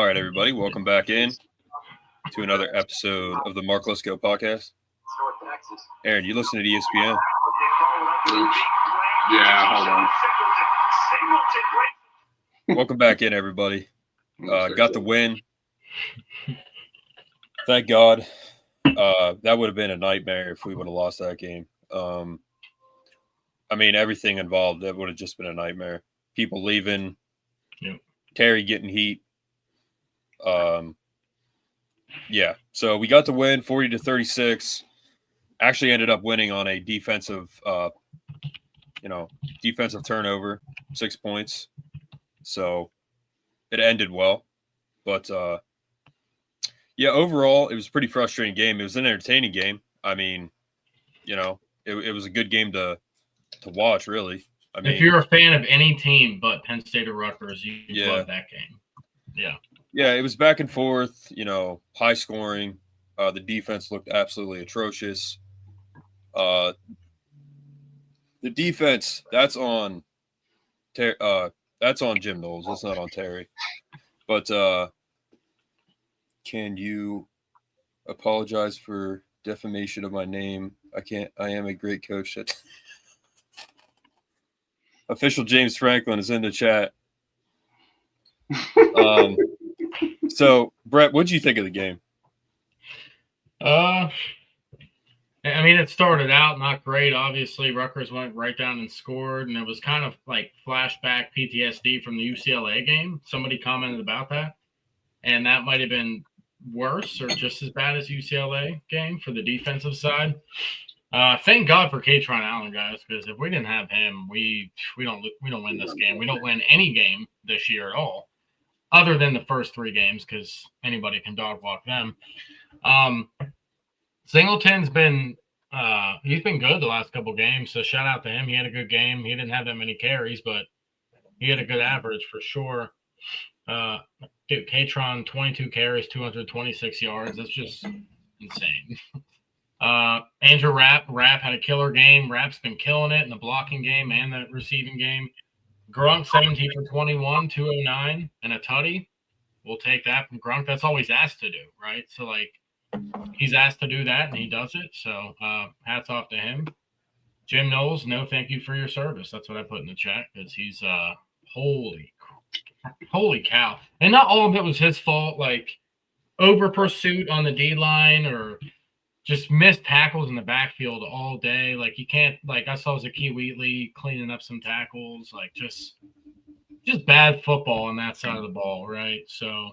right, everybody, welcome back in to another episode of the Lesko podcast. Aaron, you listen to ESPN? Yeah, hold on. Welcome back in, everybody. Got the win. Thank God. That would have been a nightmare if we would have lost that game. Everything involved, that would have just been a nightmare. People leaving, Terry getting heat. So we got the win 40-36. Actually ended up winning on a defensive turnover, 6 points. So it ended well. But overall it was a pretty frustrating game. It was an entertaining game. It was a good game to watch, really. If you're a fan of any team but Penn State or Rutgers, you love that game. Yeah. Yeah, it was back and forth, high scoring. The defense looked absolutely atrocious. The defense, that's on Jim Knowles. That's not on Terry. But can you apologize for defamation of my name? I am a great coach. Official James Franklin is in the chat. So, Brett, what did you think of the game? It started out not great. Obviously, Rutgers went right down and scored, and it was kind of like flashback PTSD from the UCLA game. Somebody commented about that, and that might have been worse or just as bad as UCLA game for the defensive side. Thank God for Katron Allen, guys, because if we didn't have him, we don't win this game. We don't win any game this year at all, other than the first 3 games, because anybody can dog walk them. Singleton's been he's been good the last couple games, so shout out to him. He had a good game. He didn't have that many carries, but he had a good average for sure. Katron, 22 carries, 226 yards. That's just insane. Andrew Rapp had a killer game. Rapp's been killing it in the blocking game and the receiving game. Grunk, 17 for 21, 209, and a tutty. We'll take that from Grunk. That's all he's asked to do, right? So, he's asked to do that, and he does it. So, hats off to him. Jim Knowles, no thank you for your service. That's what I put in the chat, because he's holy cow. And not all of it was his fault, over pursuit on the D-line or just missed tackles in the backfield all day. You can't, I saw Zakee Wheatley cleaning up some tackles, just bad football on that side of the ball, right? So,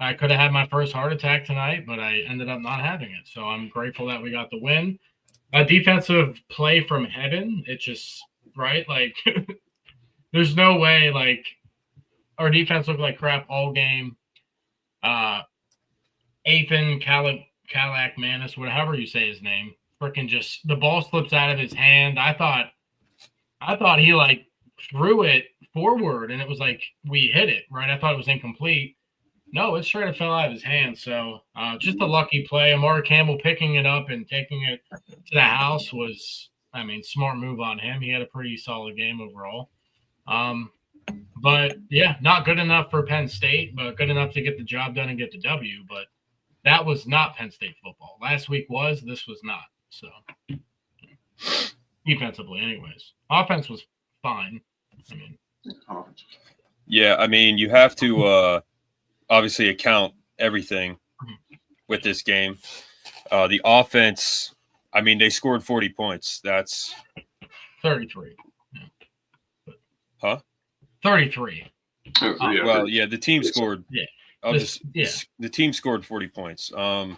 I could have had my first heart attack tonight, but I ended up not having it. So I'm grateful that we got the win. A defensive play from heaven. It just, right? There's no way, our defense looked like crap all game. Ethan Kalak Manis, whatever you say his name, freaking just the ball slips out of his hand. I thought he threw it forward and it was we hit it, right? I thought it was incomplete. No, it straight up fell out of his hand. So just a lucky play. Amari Campbell picking it up and taking it to the house was, smart move on him. He had a pretty solid game overall. But yeah, not good enough for Penn State, but good enough to get the job done and get the W. But that was not Penn State football. Last week was, this was not. So defensively, anyways. Offense was fine. You have to obviously account everything with this game. The offense, they scored 40 points. That's 33. Huh? 33. The team scored. Yeah. The team scored 40 points. I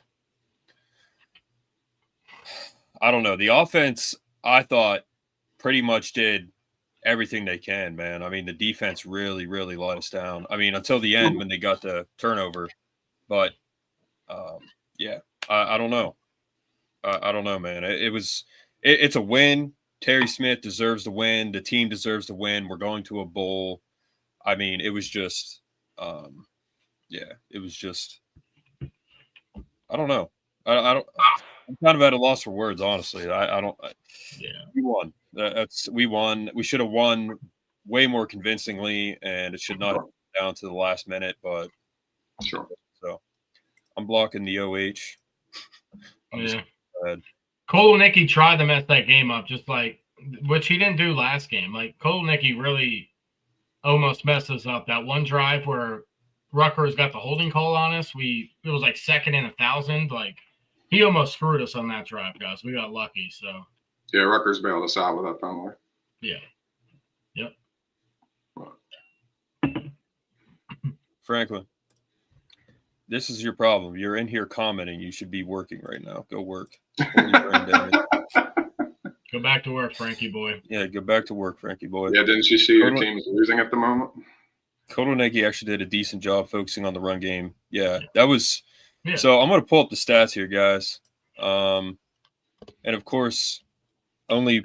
don't know. The offense, I thought, pretty much did everything they can, man. The defense really, really let us down. Until the end when they got the turnover. But, I don't know. I don't know, man. It's a win. Terry Smith deserves the win. The team deserves the win. We're going to a bowl. It was just it was just I don't know. I'm kind of at a loss for words, honestly. We won. We won. We should have won way more convincingly, and it should not down to the last minute, but Sure. so I'm blocking the OH. Yeah. Kolonicki tried to mess that game up, just like which he didn't do last game. Like Kolonicki really almost messed us up. That one drive where Rutgers got the holding call on us, it was like 2nd and 1,000. Like he almost screwed us on that drive, guys. We got lucky. So yeah, Rutgers bailed us out with that penalty. Yeah. Yep. Franklin, this is your problem. You're in here commenting. You should be working right now. Go work. Go back to work, Frankie boy. Yeah, go back to work, Frankie boy. Yeah, didn't you see your team's losing at the moment? Kolonicki actually did a decent job focusing on the run game. Yeah, that was – so I'm going to pull up the stats here, guys. And, of course, only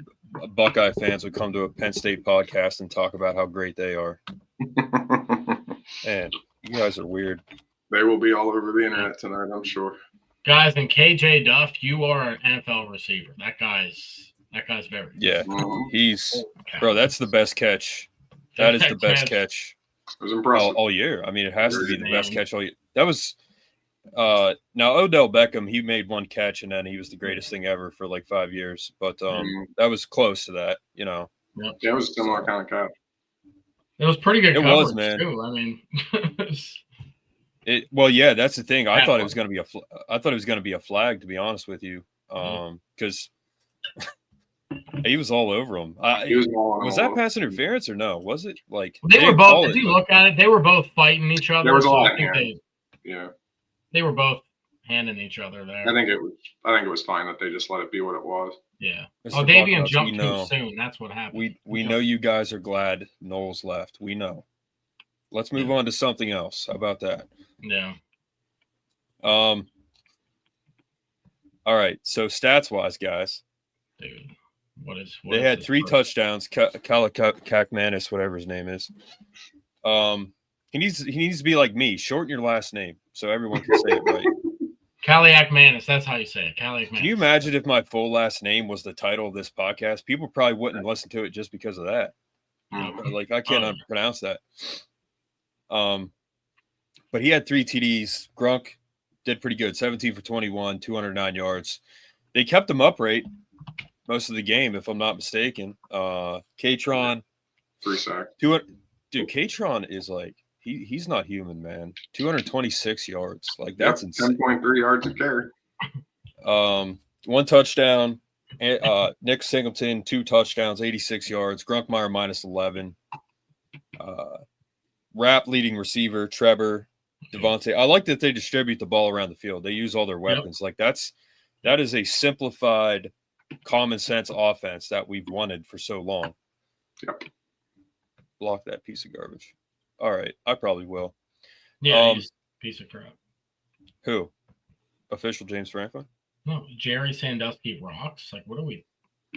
Buckeye fans would come to a Penn State podcast and talk about how great they are. Man, you guys are weird. They will be all over the internet tonight, I'm sure. Guys, and KJ Duff, you are an NFL receiver. That guy's very good. Yeah, he's – bro, that's the best catch. That is the best catch. It was impressive. All year. I mean, it has to be the best catch all year. That was now Odell Beckham, he made one catch and then he was the greatest thing ever for like 5 years. But that was close to that, you know. Yeah, it was a similar kind of catch. It was pretty good. It was, man. Too. I mean, well, yeah, that's the thing. I thought it was going to be a flag, to be honest with you, because he was all over him. Was that pass interference or no? Was it like they were both? If you look at it, they were both fighting each other. There was a lot of they were both handing each other there. I think it was fine that they just let it be what it was. Yeah. Davian jumped too soon. That's what happened. We know you guys are glad Knowles left. We know. Let's move on to something else. How about that? Yeah. All right. So stats wise, guys. Dude. They had 3 touchdowns. Kakmanis, whatever his name is. He needs to be like me. Shorten your last name so everyone can say it right. Kaliakmanis, that's how you say it. Kaliakmanis. Can you imagine if my full last name was the title of this podcast? People probably wouldn't listen to it just because of that. Like I can't pronounce that. But he had 3 TDs. Grunk did pretty good. 17 for 21, 209 yards. They kept him upright most of the game, if I'm not mistaken. Katron, 3 sacks. Dude, Katron is like he's not human, man. 226 yards, like that's insane. 10.3 yards a carry. 1 touchdown. Nick Singleton 2 touchdowns, 86 yards. Grunkmeyer minus 11. Rapp leading receiver. Trevor, Devontae. I like that they distribute the ball around the field. They use all their weapons. Like that is a simplified, common sense offense that we've wanted for so long. Yep. Block that piece of garbage. All right, I probably will. Yeah, piece of crap. Who? Official James Franklin? No, Jerry Sandusky rocks. Like, what are we?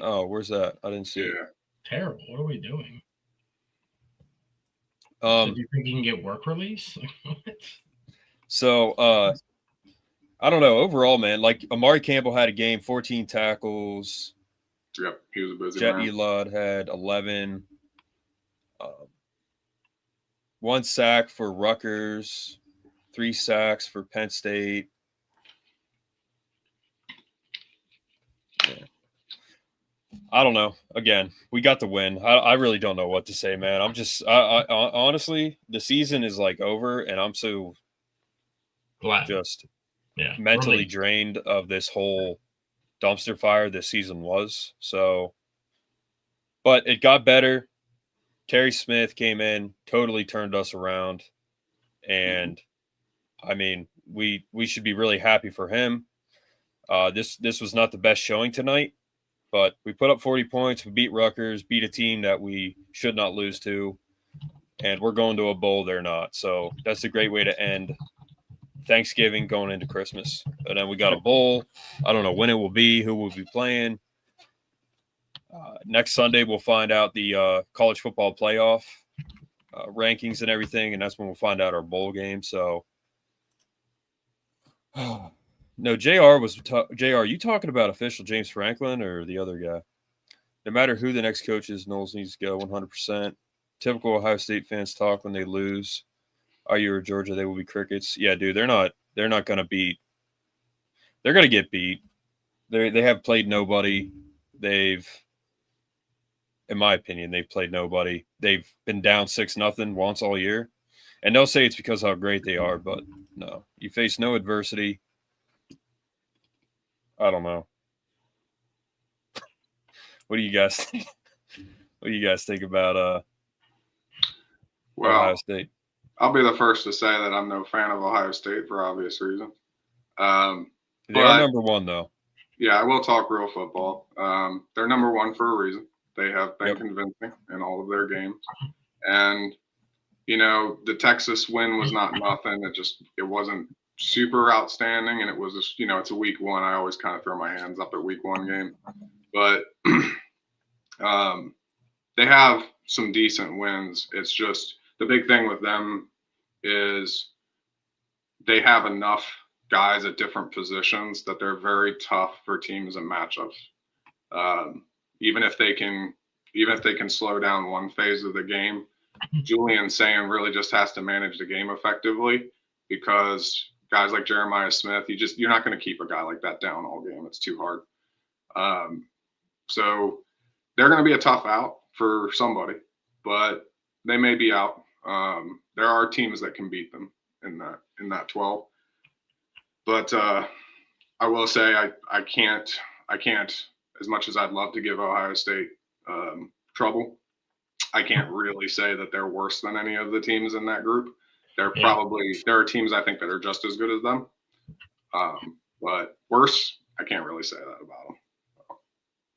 Oh, where's that? I didn't see it. Terrible. What are we doing? Do you think you can get work release? So, I don't know. Overall, man, like Amari Campbell had a game, 14 tackles. Yep, he was a busy Jet man. Elad had 11. 1 sack for Rutgers, 3 sacks for Penn State. Yeah. I don't know. Again, we got the win. I really don't know what to say, man. I'm just I honestly, the season is like over, and I'm so glad. Just mentally drained of this whole dumpster fire this season was. So, but it got better. Terry Smith came in, totally turned us around, and I mean, we should be really happy for him. This was not the best showing tonight, but we put up 40 points. We beat Rutgers, beat a team that we should not lose to, and we're going to a bowl. They're not, so that's a great way to end Thanksgiving going into Christmas. And then we got a bowl. I don't know when it will be, who will be playing. Next Sunday, we'll find out the college football playoff rankings and everything, and that's when we'll find out our bowl game. So, no, JR, you talking about official James Franklin or the other guy? No matter who the next coach is, Knowles needs to go 100%. Typical Ohio State fans talk when they lose. IU or Georgia, they will be crickets. Yeah, dude, they're not going to beat. They're going to get beat. They have played nobody. In my opinion, they've played nobody. They've been down 6-0 once all year. And they'll say it's because how great they are, but no. You face no adversity. I don't know. What do you guys think? What do you guys think about Ohio State? I'll be the first to say that I'm no fan of Ohio State for obvious reasons. They are number one, though. Yeah, I will talk real football. They're number one for a reason. They have been convincing in all of their games. And, the Texas win was not nothing. It wasn't super outstanding. And it was just, it's a week one. I always kind of throw my hands up at week one game. But they have some decent wins. It's just the big thing with them is they have enough guys at different positions that they're very tough for teams and matchups. Even if they can slow down one phase of the game, Julian Sayin really just has to manage the game effectively, because guys like Jeremiah Smith, you're not going to keep a guy like that down all game. It's too hard. So they're going to be a tough out for somebody, but they may be out. There are teams that can beat them in that 12. But I will say I can't, as much as I'd love to give Ohio State trouble, I can't really say that they're worse than any of the teams in that group. There are teams I think that are just as good as them. But worse, I can't really say that about them.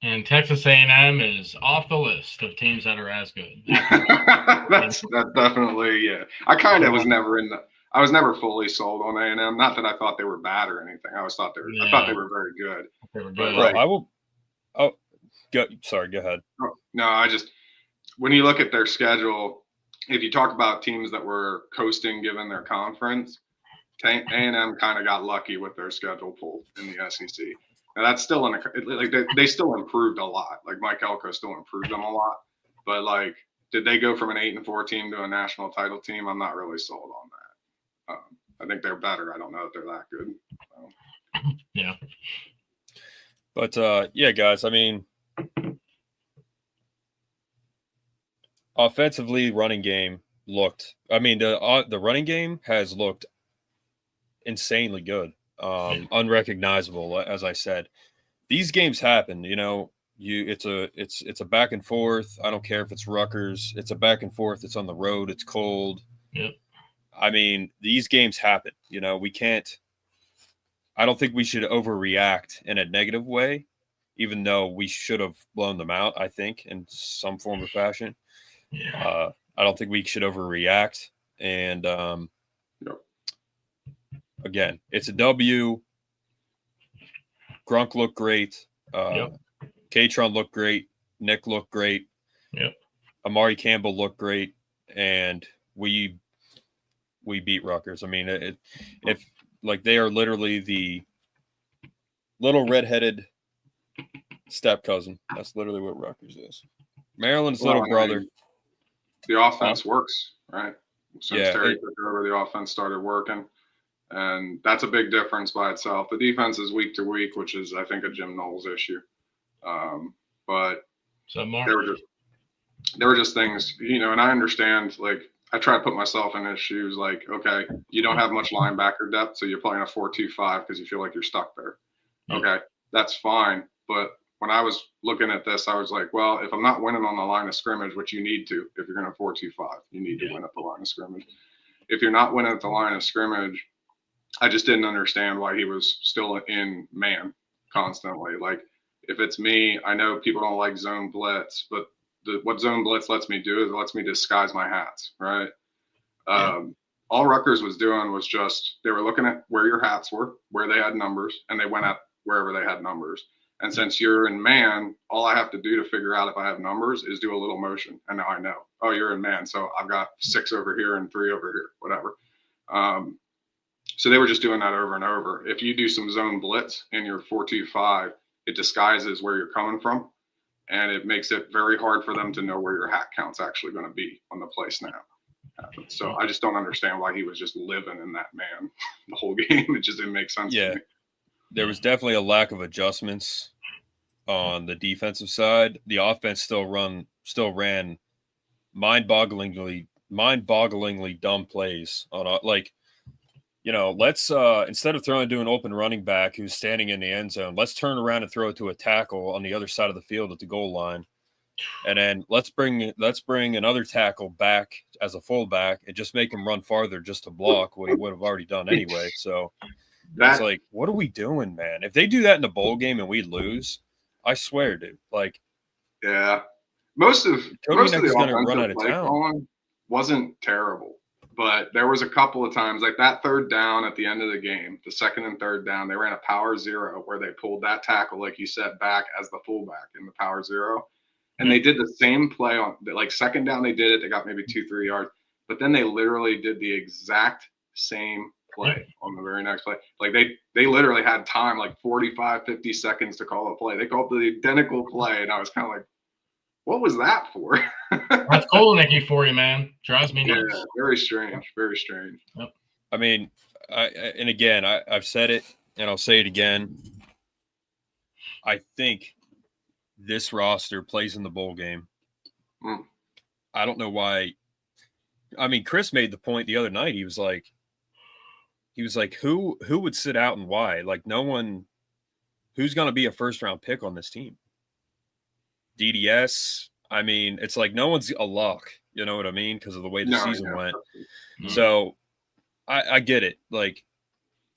And Texas A&M is off the list of teams that are as good. That's definitely, yeah. I was never fully sold on A&M. Not that I thought they were bad or anything. I thought they were very good. They were good. Well, I will. Oh, go ahead. No, when you look at their schedule, if you talk about teams that were coasting given their conference, A&M kind of got lucky with their schedule pulled in the SEC. Now that's still they still improved a lot. Like Mike Elko still improved them a lot, but did they go from an 8-4 team to a national title team? I'm not really sold on that. I think they're better. I don't know if they're that good. Yeah. But yeah, guys. I mean, offensively, running game looked. I mean, the running game has looked insanely good. Unrecognizable, as I said. These games happen, it's a back and forth. I don't care if it's Rutgers, it's a back and forth, it's on the road, it's cold. Yep. I mean, these games happen, I don't think we should overreact in a negative way, even though we should have blown them out, I think, in some form or fashion. Yeah. I don't think we should overreact. And again, it's a W. Grunk looked great. Katron looked great. Nick looked great. Yep. Amari Campbell looked great, and we beat Rutgers. I mean, if they are literally the little redheaded step cousin. That's literally what Rutgers is. Maryland's little brother. The offense works, right? Since Terry took over, the offense started working. And that's a big difference by itself. The defense is week to week, which is, I think, a Jim Knowles issue. But there were just things, and I understand, I try to put myself in his shoes, okay, you don't have much linebacker depth, so you're playing a 4-2-5 because you feel like you're stuck there. Okay, that's fine. But when I was looking at this, I was like, well, if I'm not winning on the line of scrimmage, which you need to, if you're going to 4-2-5, you need to win at the line of scrimmage. If you're not winning at the line of scrimmage, I just didn't understand why he was still in man constantly. If it's me, I know people don't like zone blitz, but what zone blitz lets me do is it lets me disguise my hats, right? All Rutgers was doing was just, they were looking at where your hats were, where they had numbers, and they went at wherever they had numbers. And since you're in man, all I have to do to figure out if I have numbers is do a little motion. And now I know, oh, you're in man. So I've got 6 over here and 3 over here, whatever. So they were just doing that over and over. If you do some zone blitz in your 4-2-5, it disguises where you're coming from, and it makes it very hard for them to know where your hat count's actually going to be on the play snap. happened. So I just don't understand why he was just living in that man the whole game. It just didn't make sense to me. There was definitely a lack of adjustments on the defensive side. The offense still ran mind-bogglingly dumb plays on let's instead of throwing to an open running back who's standing in the end zone, let's turn around and throw it to a tackle on the other side of the field at the goal line. And then let's bring another tackle back as a fullback and just make him run farther just to block what he would have already done anyway. So it's like, what are we doing, man? If they do that in the bowl game and we lose, I swear, dude. Like, yeah, most of the offensive play calling wasn't terrible, but there was a couple of times like that third down at the end of the game, the second and third down, they ran a power zero where they pulled that tackle, like you said, back as the fullback in the power zero. And they did the same play on like second down. They did it. They got maybe 2-3 yards, but then they literally did the exact same play on the very next play. Like they literally had time, like 45, 50 seconds to call a play. They called the identical play. And I was kind of like, what was that for? That's Kolonicky for you, man. Drives me nuts. Yeah, very strange. Very strange. Yep. I mean, I've said it and I'll say it again. I think this roster plays in the bowl game. I don't know why. I mean, Chris made the point the other night. He was like, who would sit out and why? Like, no one. Who's going to be a first round pick on this team? DDS. I mean, it's like no one's a lock. You know what I mean? Because of the way the season went. So I get it. Like,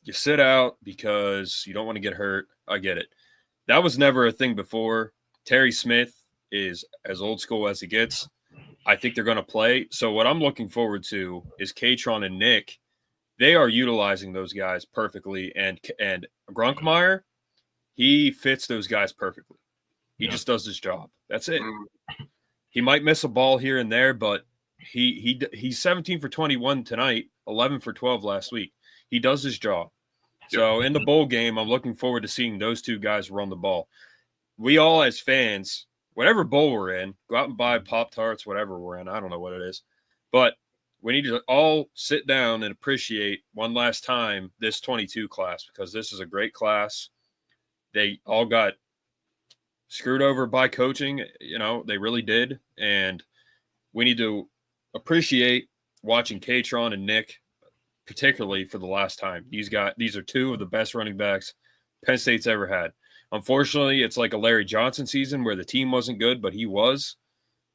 you sit out because you don't want to get hurt. I get it. That was never a thing before. Terry Smith is as old school as it gets. I think they're going to play. So what I'm looking forward to is Katron and Nick. They are utilizing those guys perfectly. And Grunkmeyer, he fits those guys perfectly. He just does his job. That's it. He might miss a ball here and there, but he's 17 for 21 tonight, 11 for 12 last week. He does his job. So in the bowl game, I'm looking forward to seeing those two guys run the ball. We all as fans, whatever bowl we're in, go out and buy Pop-Tarts, whatever we're in. I don't know what it is. But we need to all sit down and appreciate one last time this 22 class because this is a great class. They all got screwed over by coaching. You know, they really did. And we need to appreciate watching Katron and Nick, particularly for the last time. These are two of the best running backs Penn State's ever had. Unfortunately, it's like a Larry Johnson season where the team wasn't good, but he was.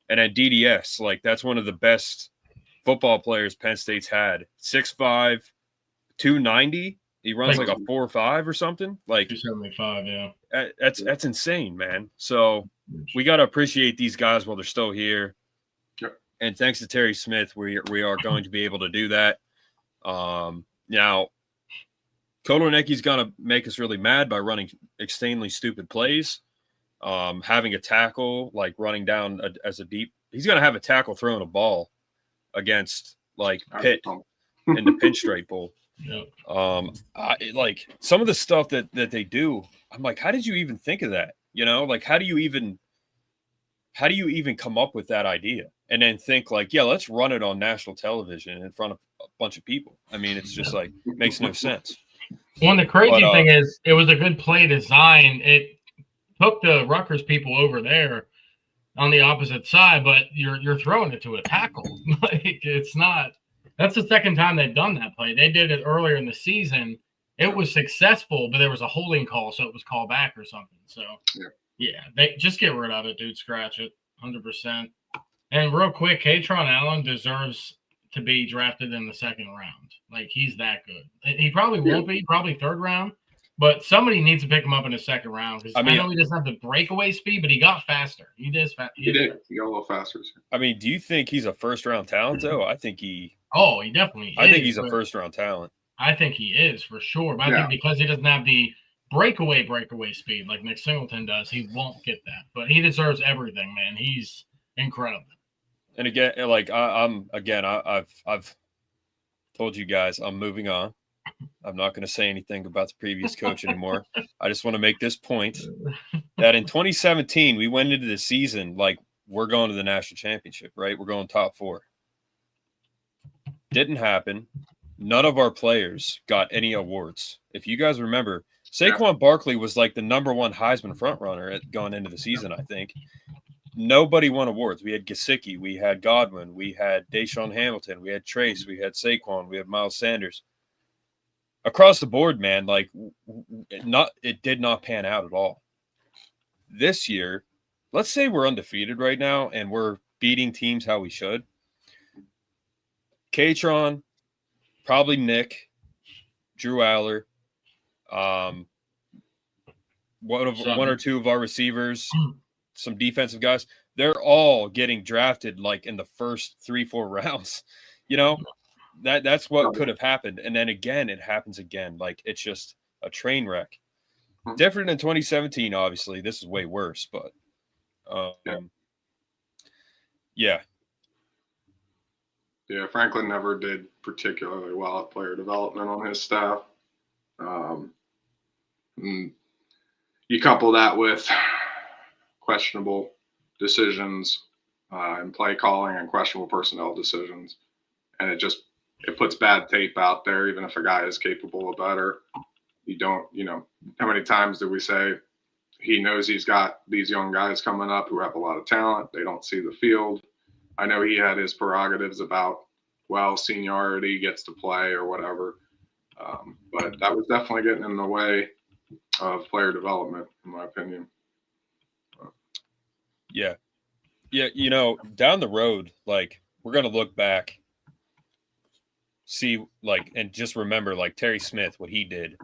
And at DDS, like that's one of the best football players Penn State's had. 6'5", 290. He runs like a 4.5 or something. Like 275, yeah. That's insane, man. So we got to appreciate these guys while they're still here. Yep. And thanks to Terry Smith, we are going to be able to do that. Now, Kolonecki's going to make us really mad by running extremely stupid plays. Having a tackle, like running down as a deep. He's going to have a tackle throwing a ball against, like, Pitt in the Pinstripe Bowl. Yep. Like, some of the stuff that they do, I'm like, how did you even think of that? You know, like, how do you even come up with that idea? And then think, like, yeah, let's run it on national television in front of a bunch of people. I mean, it's just, like, makes no sense. Well, and the crazy thing is, it was a good play design. It took the Rutgers people over there on the opposite side, but you're throwing it to a tackle. Like, it's not. That's the second time they've done that play. They did it earlier in the season. It was successful, but there was a holding call, so it was called back or something. So, yeah, they just get rid of it, dude. Scratch it, 100%. And real quick, Katron Allen deserves to be drafted in the second round. Like, he's that good. He probably won't be, probably third round, but somebody needs to pick him up in the second round because I know he doesn't have the breakaway speed, but he got faster. He did. He got a little faster. I mean, do you think he's a first-round talent, though? I think he – he definitely is. I think he's a first-round talent. I think he is for sure. But I think because he doesn't have the breakaway speed like Nick Singleton does, he won't get that. But he deserves everything, man. He's incredible. And again, like I've told you guys, I'm moving on. I'm not going to say anything about the previous coach anymore. I just want to make this point that in 2017, we went into the season like we're going to the national championship, right? We're going top 4. Didn't happen. None of our players got any awards. If you guys remember, Saquon Barkley was like the #1 Heisman frontrunner going into the season, I think. Nobody won awards. We had Gesicki, we had Godwin, we had Deshaun Hamilton, we had Trace, we had Saquon, we had Miles Sanders. Across the board, man, like it did not pan out at all. This year, let's say we're undefeated right now and we're beating teams how we should. Katron, probably Nick, Drew Aller, one or two of our receivers, some defensive guys. They're all getting drafted like in the first 3-4 rounds. You know, that's what could have happened. And then again, it happens again. Like it's just a train wreck. Different than 2017, obviously. This is way worse, but yeah. Yeah, Franklin never did particularly well at player development on his staff. You couple that with questionable decisions and play calling and questionable personnel decisions, and it puts bad tape out there, even if a guy is capable of better. How many times do we say he knows he's got these young guys coming up who have a lot of talent? They don't see the field. I know he had his prerogatives about, seniority gets to play or whatever. But that was definitely getting in the way of player development, in my opinion. Yeah. Yeah, down the road, like, we're going to look back, see, like, and just remember, like, Terry Smith, what he did,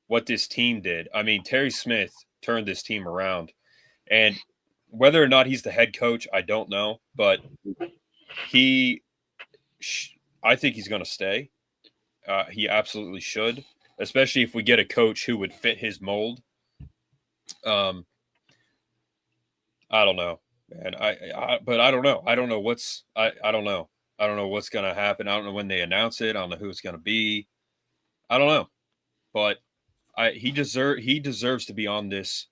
what this team did. I mean, Terry Smith turned this team around. And whether or not he's the head coach, I don't know. But I think he's going to stay. He absolutely should, especially if we get a coach who would fit his mold. I don't know, man. But I don't know. I don't know I don't know. I don't know what's going to happen. I don't know when they announce it. I don't know who it's going to be. I don't know. But he deserves to be on this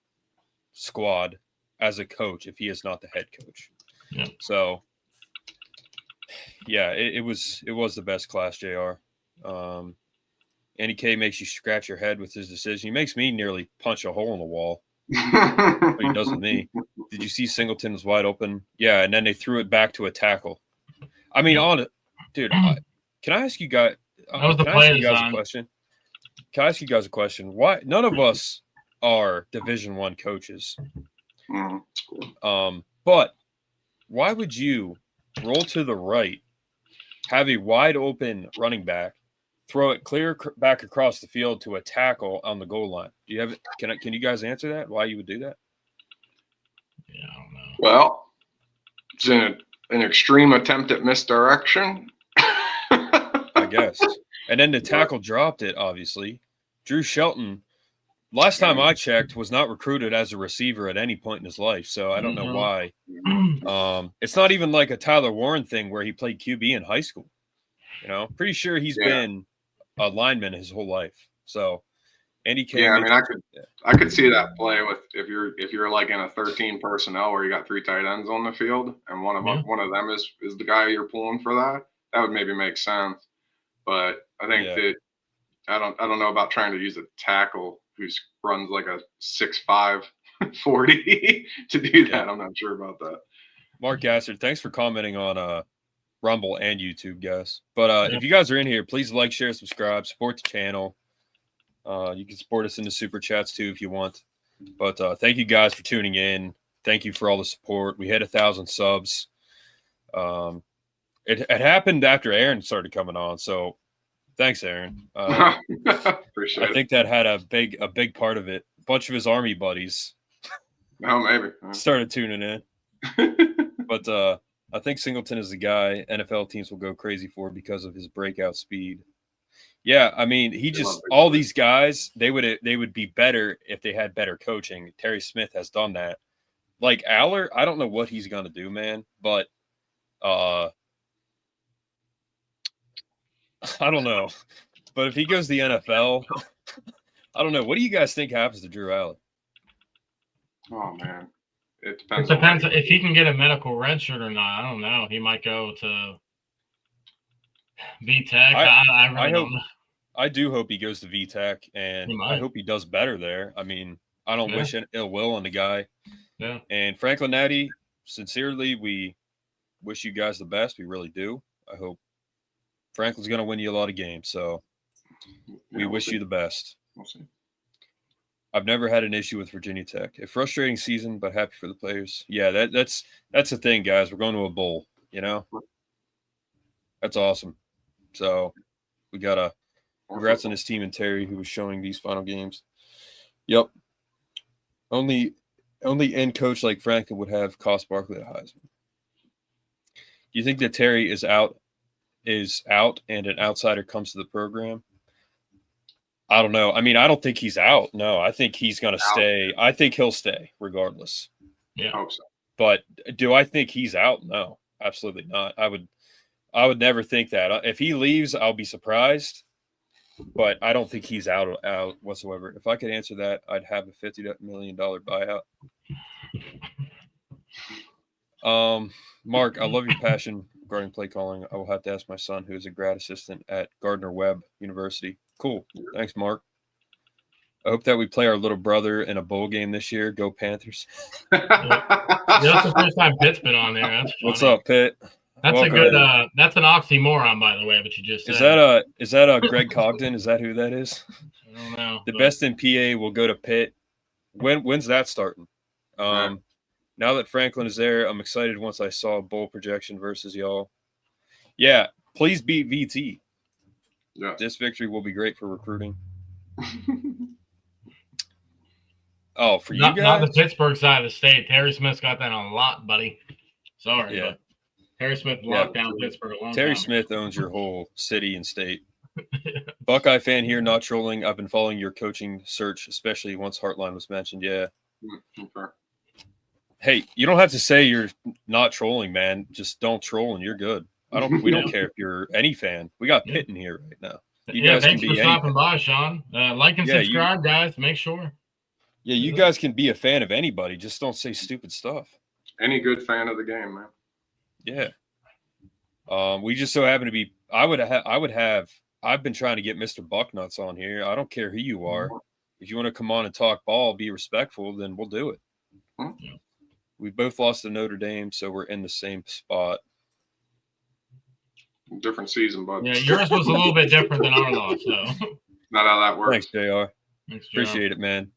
squad as a coach if he is not the head coach. Yeah. So, yeah, it was the best class, JR. Andy K makes you scratch your head with his decision. He makes me nearly punch a hole in the wall. What he does with me. Did you see Singleton was wide open? Yeah, and then they threw it back to a tackle. I mean, dude, can I ask you guys? That was the play design. A question? Can I ask you guys a question? Why none of us are Division I coaches? But why would you roll to the right, have a wide open running back, throw it clear back across the field to a tackle on the goal line? Do you have it? Can you guys answer that? Why you would do that? Yeah, I don't know. Well, it's an extreme attempt at misdirection. I guess. And then the tackle dropped it, obviously. Drew Shelton, last time I checked, was not recruited as a receiver at any point in his life, so I don't know why. It's not even like a Tyler Warren thing where he played QB in high school. Pretty sure he's been a lineman his whole life. So Andy K. Yeah, I mean, I could see that play with if you're like in a 13 personnel where you got 3 tight ends on the field and one of them is the guy you're pulling for that. That would maybe make sense. But I think that I don't know about trying to use a tackle who runs like a 6'5", 40 to do that. Yeah. I'm not sure about that. Mark Gassard, thanks for commenting on Rumble and YouTube, guys. But if you guys are in here, please like, share, subscribe, support the channel. You can support us in the super chats too if you want. But thank you guys for tuning in. Thank you for all the support. We hit 1,000 subs. It happened after Aaron started coming on, so thanks, Aaron. Appreciate it. I think that had a big part of it. A bunch of his Army buddies. Oh, maybe started tuning in. But I think Singleton is the guy NFL teams will go crazy for because of his breakout speed. Yeah, I mean, all these guys, they would be better if they had better coaching. Terry Smith has done that. Like Aller, I don't know what he's gonna do, man, but I don't know. But if he goes to the NFL, I don't know. What do you guys think happens to Drew Aller? Oh man. It depends if he can get a medical red shirt or not. I don't know. He might go to VTech. I really don't know. I do hope he goes to VTech, and I hope he does better there. I mean, I don't wish ill will on the guy. Yeah. And Franklin Natty, sincerely, we wish you guys the best. We really do. I hope Franklin's going to win you a lot of games. So we wish you the best. We'll see. I've never had an issue with Virginia Tech. A frustrating season, but happy for the players. Yeah, that's the thing, guys. We're going to a bowl, you know? That's awesome. So we got to congrats on his team and Terry, who was showing these final games. Yep. Only end coach like Franklin would have cost Barkley a Heisman. Do you think that Terry is out and an outsider comes to the program? I don't know. I mean, I don't think he's out. No, I think he's going to stay. I think he'll stay regardless. Yeah. I hope so. But do I think he's out? No, absolutely not. I would never think that. If he leaves, I'll be surprised. But I don't think he's out whatsoever. If I could answer that, I'd have a $50 million buyout. Mark, I love your passion regarding play calling. I will have to ask my son, who is a grad assistant at Gardner-Webb University. Cool. Thanks, Mark. I hope that we play our little brother in a bowl game this year. Go Panthers. That's the first time Pitt's been on there. That's funny. What's up, Pitt? That's Welcome. a good. That's an oxymoron, by the way. But you just said. Is that a Greg Cogden? Is that who that is? I don't know. The best in PA will go to Pitt. When's that starting? Now that Franklin is there, I'm excited. Once I saw a bowl projection versus y'all. Yeah, please beat VT. Yeah. This victory will be great for recruiting. Oh, for you guys? Not the Pittsburgh side of the state. Terry Smith's got that on a lot, buddy. Sorry. Yeah. But Terry Smith locked down Pittsburgh a long Terry time. Smith owns your whole city and state. Buckeye fan here, not trolling. I've been following your coaching search, especially once Heartline was mentioned. Yeah. Okay. Hey, you don't have to say you're not trolling, man. Just don't troll and you're good. We don't care if you're any fan. We got Pitt in here right now. You guys thanks can for be stopping by, Sean. Like and subscribe, guys. Make sure. Yeah, you guys can be a fan of anybody. Just don't say stupid stuff. Any good fan of the game, man. Yeah. We just so happen to be. I've been trying to get Mr. Bucknuts on here. I don't care who you are. If you want to come on and talk ball, be respectful, then we'll do it. Mm-hmm. We both lost to Notre Dame, so we're in the same spot. Different season, bud. Yeah, yours was a little bit different than our loss, so. Not how that works. Thanks, JR. Appreciate it, man.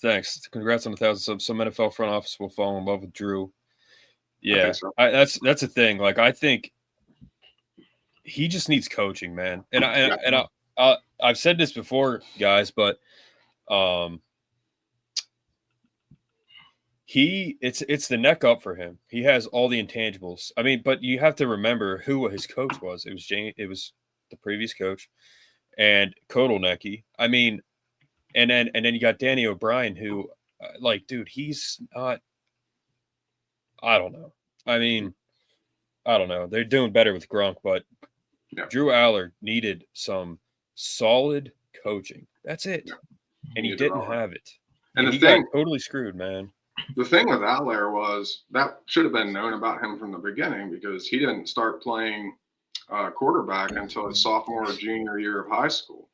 Thanks. Congrats on 1,000 subs. Some NFL front office will fall in love with Drew. Yeah, so. That's the thing. Like, I think he just needs coaching, man. And I've said this before, guys, but it's the neck up for him. He has all the intangibles. I mean, but you have to remember who his coach was. It was the previous coach and Kotelnicki. I mean, and then you got Danny O'Brien, who dude, he's not. I don't know. I mean, I don't know. They're doing better with Gronk, but Drew Aller needed some solid coaching. That's it, and he didn't have it. And he got totally screwed, man. The thing with Aller was that should have been known about him from the beginning, because he didn't start playing quarterback until his sophomore or junior year of high school.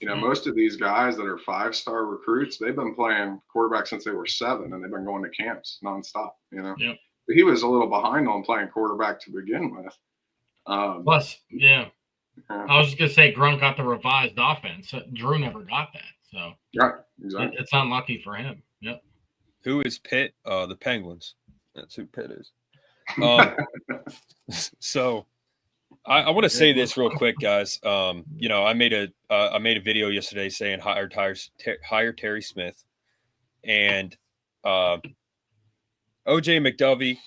You know, most of these guys that are 5-star recruits, they've been playing quarterback since they were 7, and they've been going to camps nonstop, you know. Yep. But he was a little behind on playing quarterback to begin with. Plus, I was just going to say Grunt got the revised offense. Drew never got that. So right, exactly. It's unlucky for him. Yep. Who is Pitt? The Penguins. That's who Pitt is. So I want to say this real quick, guys. You know, I made a video yesterday saying hire Terry Smith, and OJ McDovey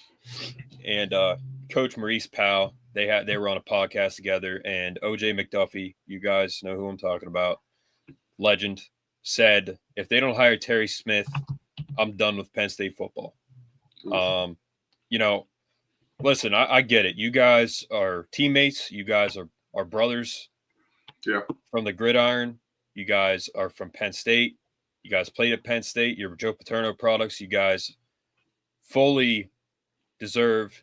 and Coach Maurice Powell. They were on a podcast together, and OJ McDuffie, you guys know who I'm talking about, legend, said if they don't hire Terry Smith, I'm done with Penn State football. You know, listen, I get it. You guys are teammates. You guys are brothers. Yeah. From the gridiron. You guys are from Penn State. You guys played at Penn State. You're Joe Paterno products. You guys fully deserve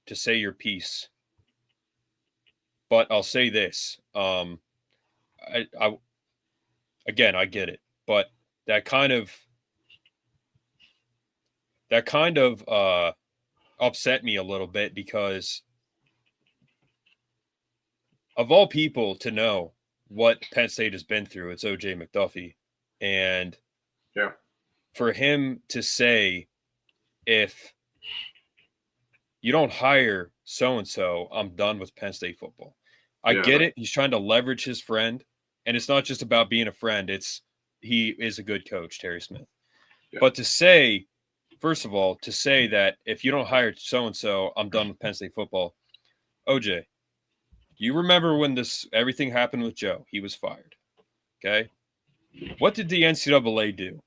to say your piece. But I'll say this. Again, I get it, but that kind of upset me a little bit because of all people to know what Penn State has been through, it's OJ McDuffie. And for him to say, if you don't hire so-and-so, I'm done with Penn State football. I get it. He's trying to leverage his friend. And it's not just about being a friend. He is a good coach, Terry Smith. Yeah. But to say, first of all, to say that if you don't hire so-and-so, I'm done with Penn State football. OJ, you remember when everything happened with Joe? He was fired. Okay? What did the NCAA do?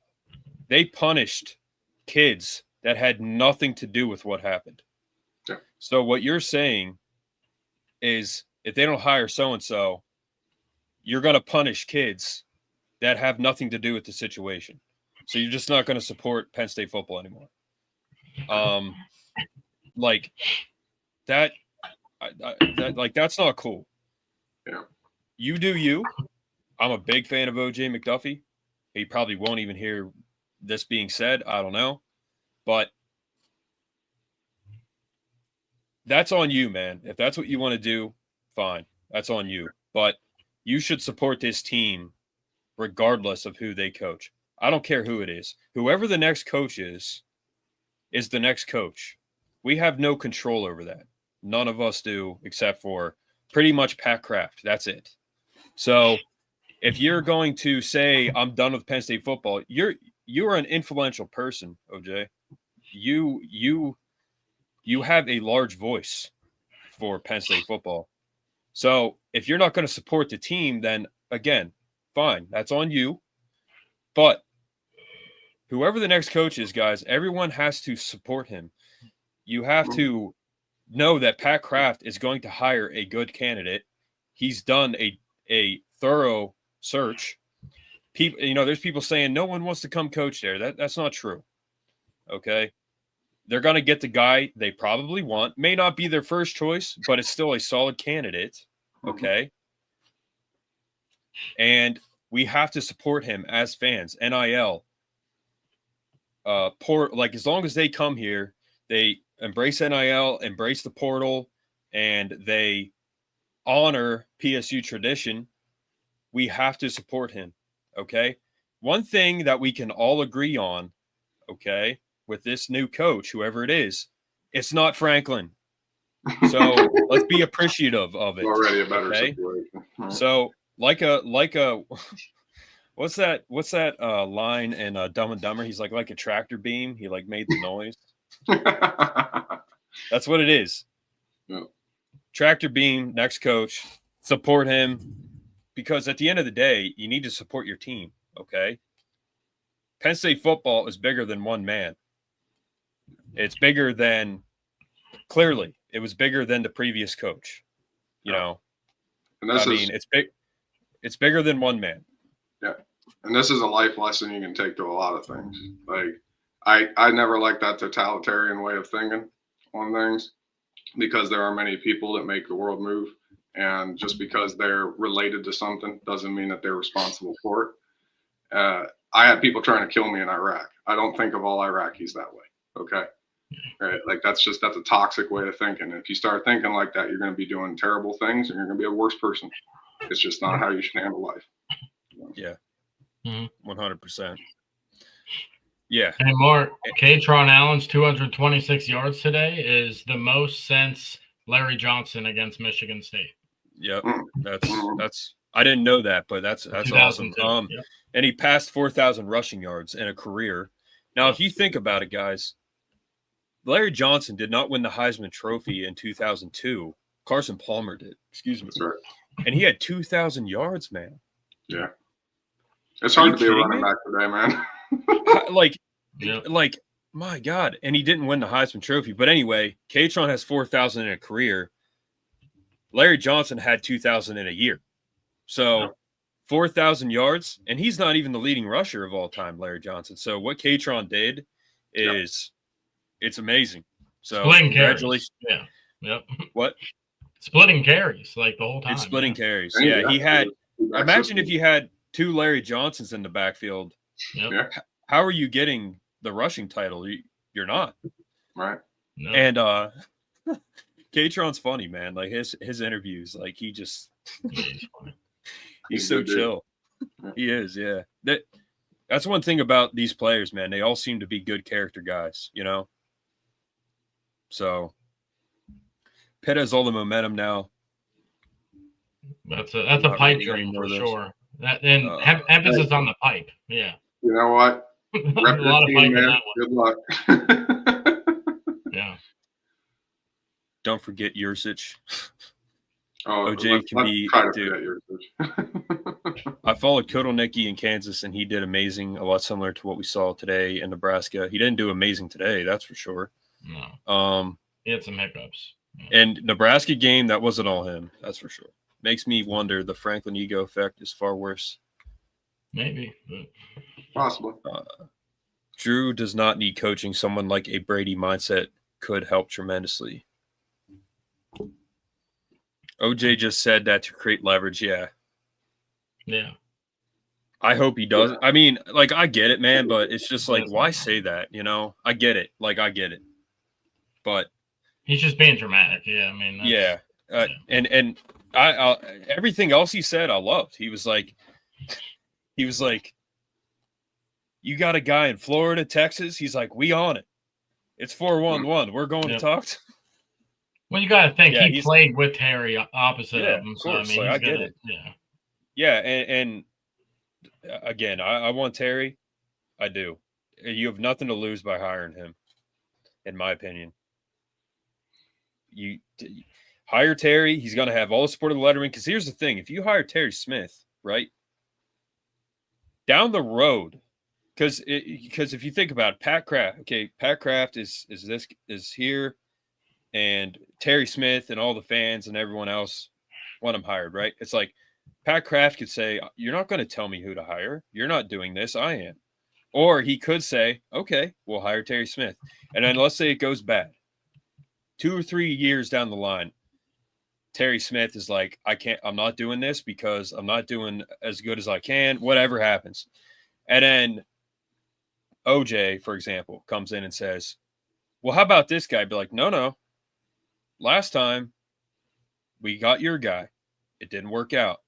They punished kids that had nothing to do with what happened. Yeah. So what you're saying is if they don't hire so-and-so, you're going to punish kids that have nothing to do with the situation. So you're just not going to support Penn State football anymore. Like that, that's not cool. Yeah. You do you. I'm a big fan of OJ McDuffie. He probably won't even hear this being said. I don't know. But that's on you, man. If that's what you want to do, fine. That's on you. But you should support this team regardless of who they coach. I don't care who it is. Whoever the next coach is the next coach. We have no control over that. None of us do, except for pretty much Pat Kraft. That's it. So if you're going to say, I'm done with Penn State football, you're an influential person, OJ. You have a large voice for Penn State football. So if you're not going to support the team, then again, fine. That's on you. But whoever the next coach is, guys, everyone has to support him. You have to know that Pat Kraft is going to hire a good candidate. He's done a thorough search. People, there's people saying no one wants to come coach there. That's not true. Okay. They're going to get the guy they probably want. May not be their first choice, but it's still a solid candidate. Okay. And we have to support him as fans. NIL. As long as they come here, they embrace NIL, embrace the portal, and they honor PSU tradition. We have to support him. Okay. One thing that we can all agree on, okay, with this new coach, whoever it is, it's not Franklin. So let's be appreciative of it. Already a better situation. Right. So like a what's that line in Dumb and Dumber? He's like a tractor beam. He made the noise. That's what it is. Yeah. Tractor beam, next coach, support him, because at the end of the day, you need to support your team. Okay. Penn State football is bigger than one man. It's bigger than, clearly, it was bigger than the previous coach. And it's big. It's bigger than one man. Yeah. And this is a life lesson you can take to a lot of things. I never liked that totalitarian way of thinking on things, because there are many people that make the world move. And just because they're related to something doesn't mean that they're responsible for it. I had people trying to kill me in Iraq. I don't think of all Iraqis that way. Okay. Right. That's a toxic way of thinking. And if you start thinking like that, you're going to be doing terrible things and you're going to be a worse person. It's just not how you should handle life. Yeah. 100%. Yeah. Hey, Mark, Katron Allen's 226 yards today is the most since Larry Johnson against Michigan State. Yep. That's I didn't know that, but that's awesome. Yep. And he passed 4,000 rushing yards in a career. Now, if you think about it, guys, Larry Johnson did not win the Heisman Trophy in 2002. Carson Palmer did. Excuse me. That's right. And he had 2,000 yards, man. Yeah. It's hard to be a running back today, man. My God. And he didn't win the Heisman Trophy. But anyway, Katron has 4,000 in a career. Larry Johnson had 2,000 in a year. So 4,000 yards, and he's not even the leading rusher of all time, Larry Johnson. So what Katron did is it's amazing. So congratulations. Yeah. Yep. What? splitting carries like the whole time. It's splitting carries. And Yeah, he had. Imagine system. if you had 2 Larry Johnsons in the backfield. Yep. Yeah. How are you getting the rushing title? You're not. Right. No. And Katron's funny, man. Like his interviews, like he just He's funny. he's so chill. He is, yeah. That's one thing about these players, man. They all seem to be good character guys, you know. So Pitt has all the momentum now. That's a pipe dream for sure. That and emphasis on the pipe. Yeah. You know what? A lot of pipe in that one. Good luck. Yeah. Don't forget Yursich. Oh, OJ can be. Dude. I followed Kotelnicki in Kansas, and he did amazing. A lot similar to what we saw today in Nebraska. He didn't do amazing today, that's for sure. No. He had some hiccups. Yeah. And Nebraska game, that wasn't all him. That's for sure. Makes me wonder the Franklin ego effect is far worse. Maybe. But... Possible. Drew does not need coaching. Someone like a Brady mindset could help tremendously. OJ just said that to create leverage. Yeah. Yeah. I hope he does. I mean, like, I get it, man, but it's just like, why say that? You know, I get it. Like, I get it. But he's just being dramatic. Yeah. I mean, yeah. And I everything else he said, I loved. He was like, you got a guy in Florida, Texas. He's like, we on it. It's 4-1-1. We're going to talk to. Well, you got to think he played with Terry opposite of him. Of course. So, I mean, I get it. Yeah. Yeah. And again, I want Terry. I do. You have nothing to lose by hiring him, in my opinion. You hire Terry. He's going to have all the support of the letterman. Because here's the thing. If you hire Terry Smith, right, down the road, because if you think about it, Pat Kraft is here, and Terry Smith and all the fans and everyone else want him hired, right? It's like Pat Kraft could say, you're not going to tell me who to hire. You're not doing this. I am. Or he could say, okay, we'll hire Terry Smith. And then let's say it goes bad. 2 or 3 years down the line, Terry Smith is like, I'm not doing this because I'm not doing as good as I can, whatever happens. And then OJ, for example, comes in and says, well, how about this guy? Be like, no. Last time we got your guy. It didn't work out.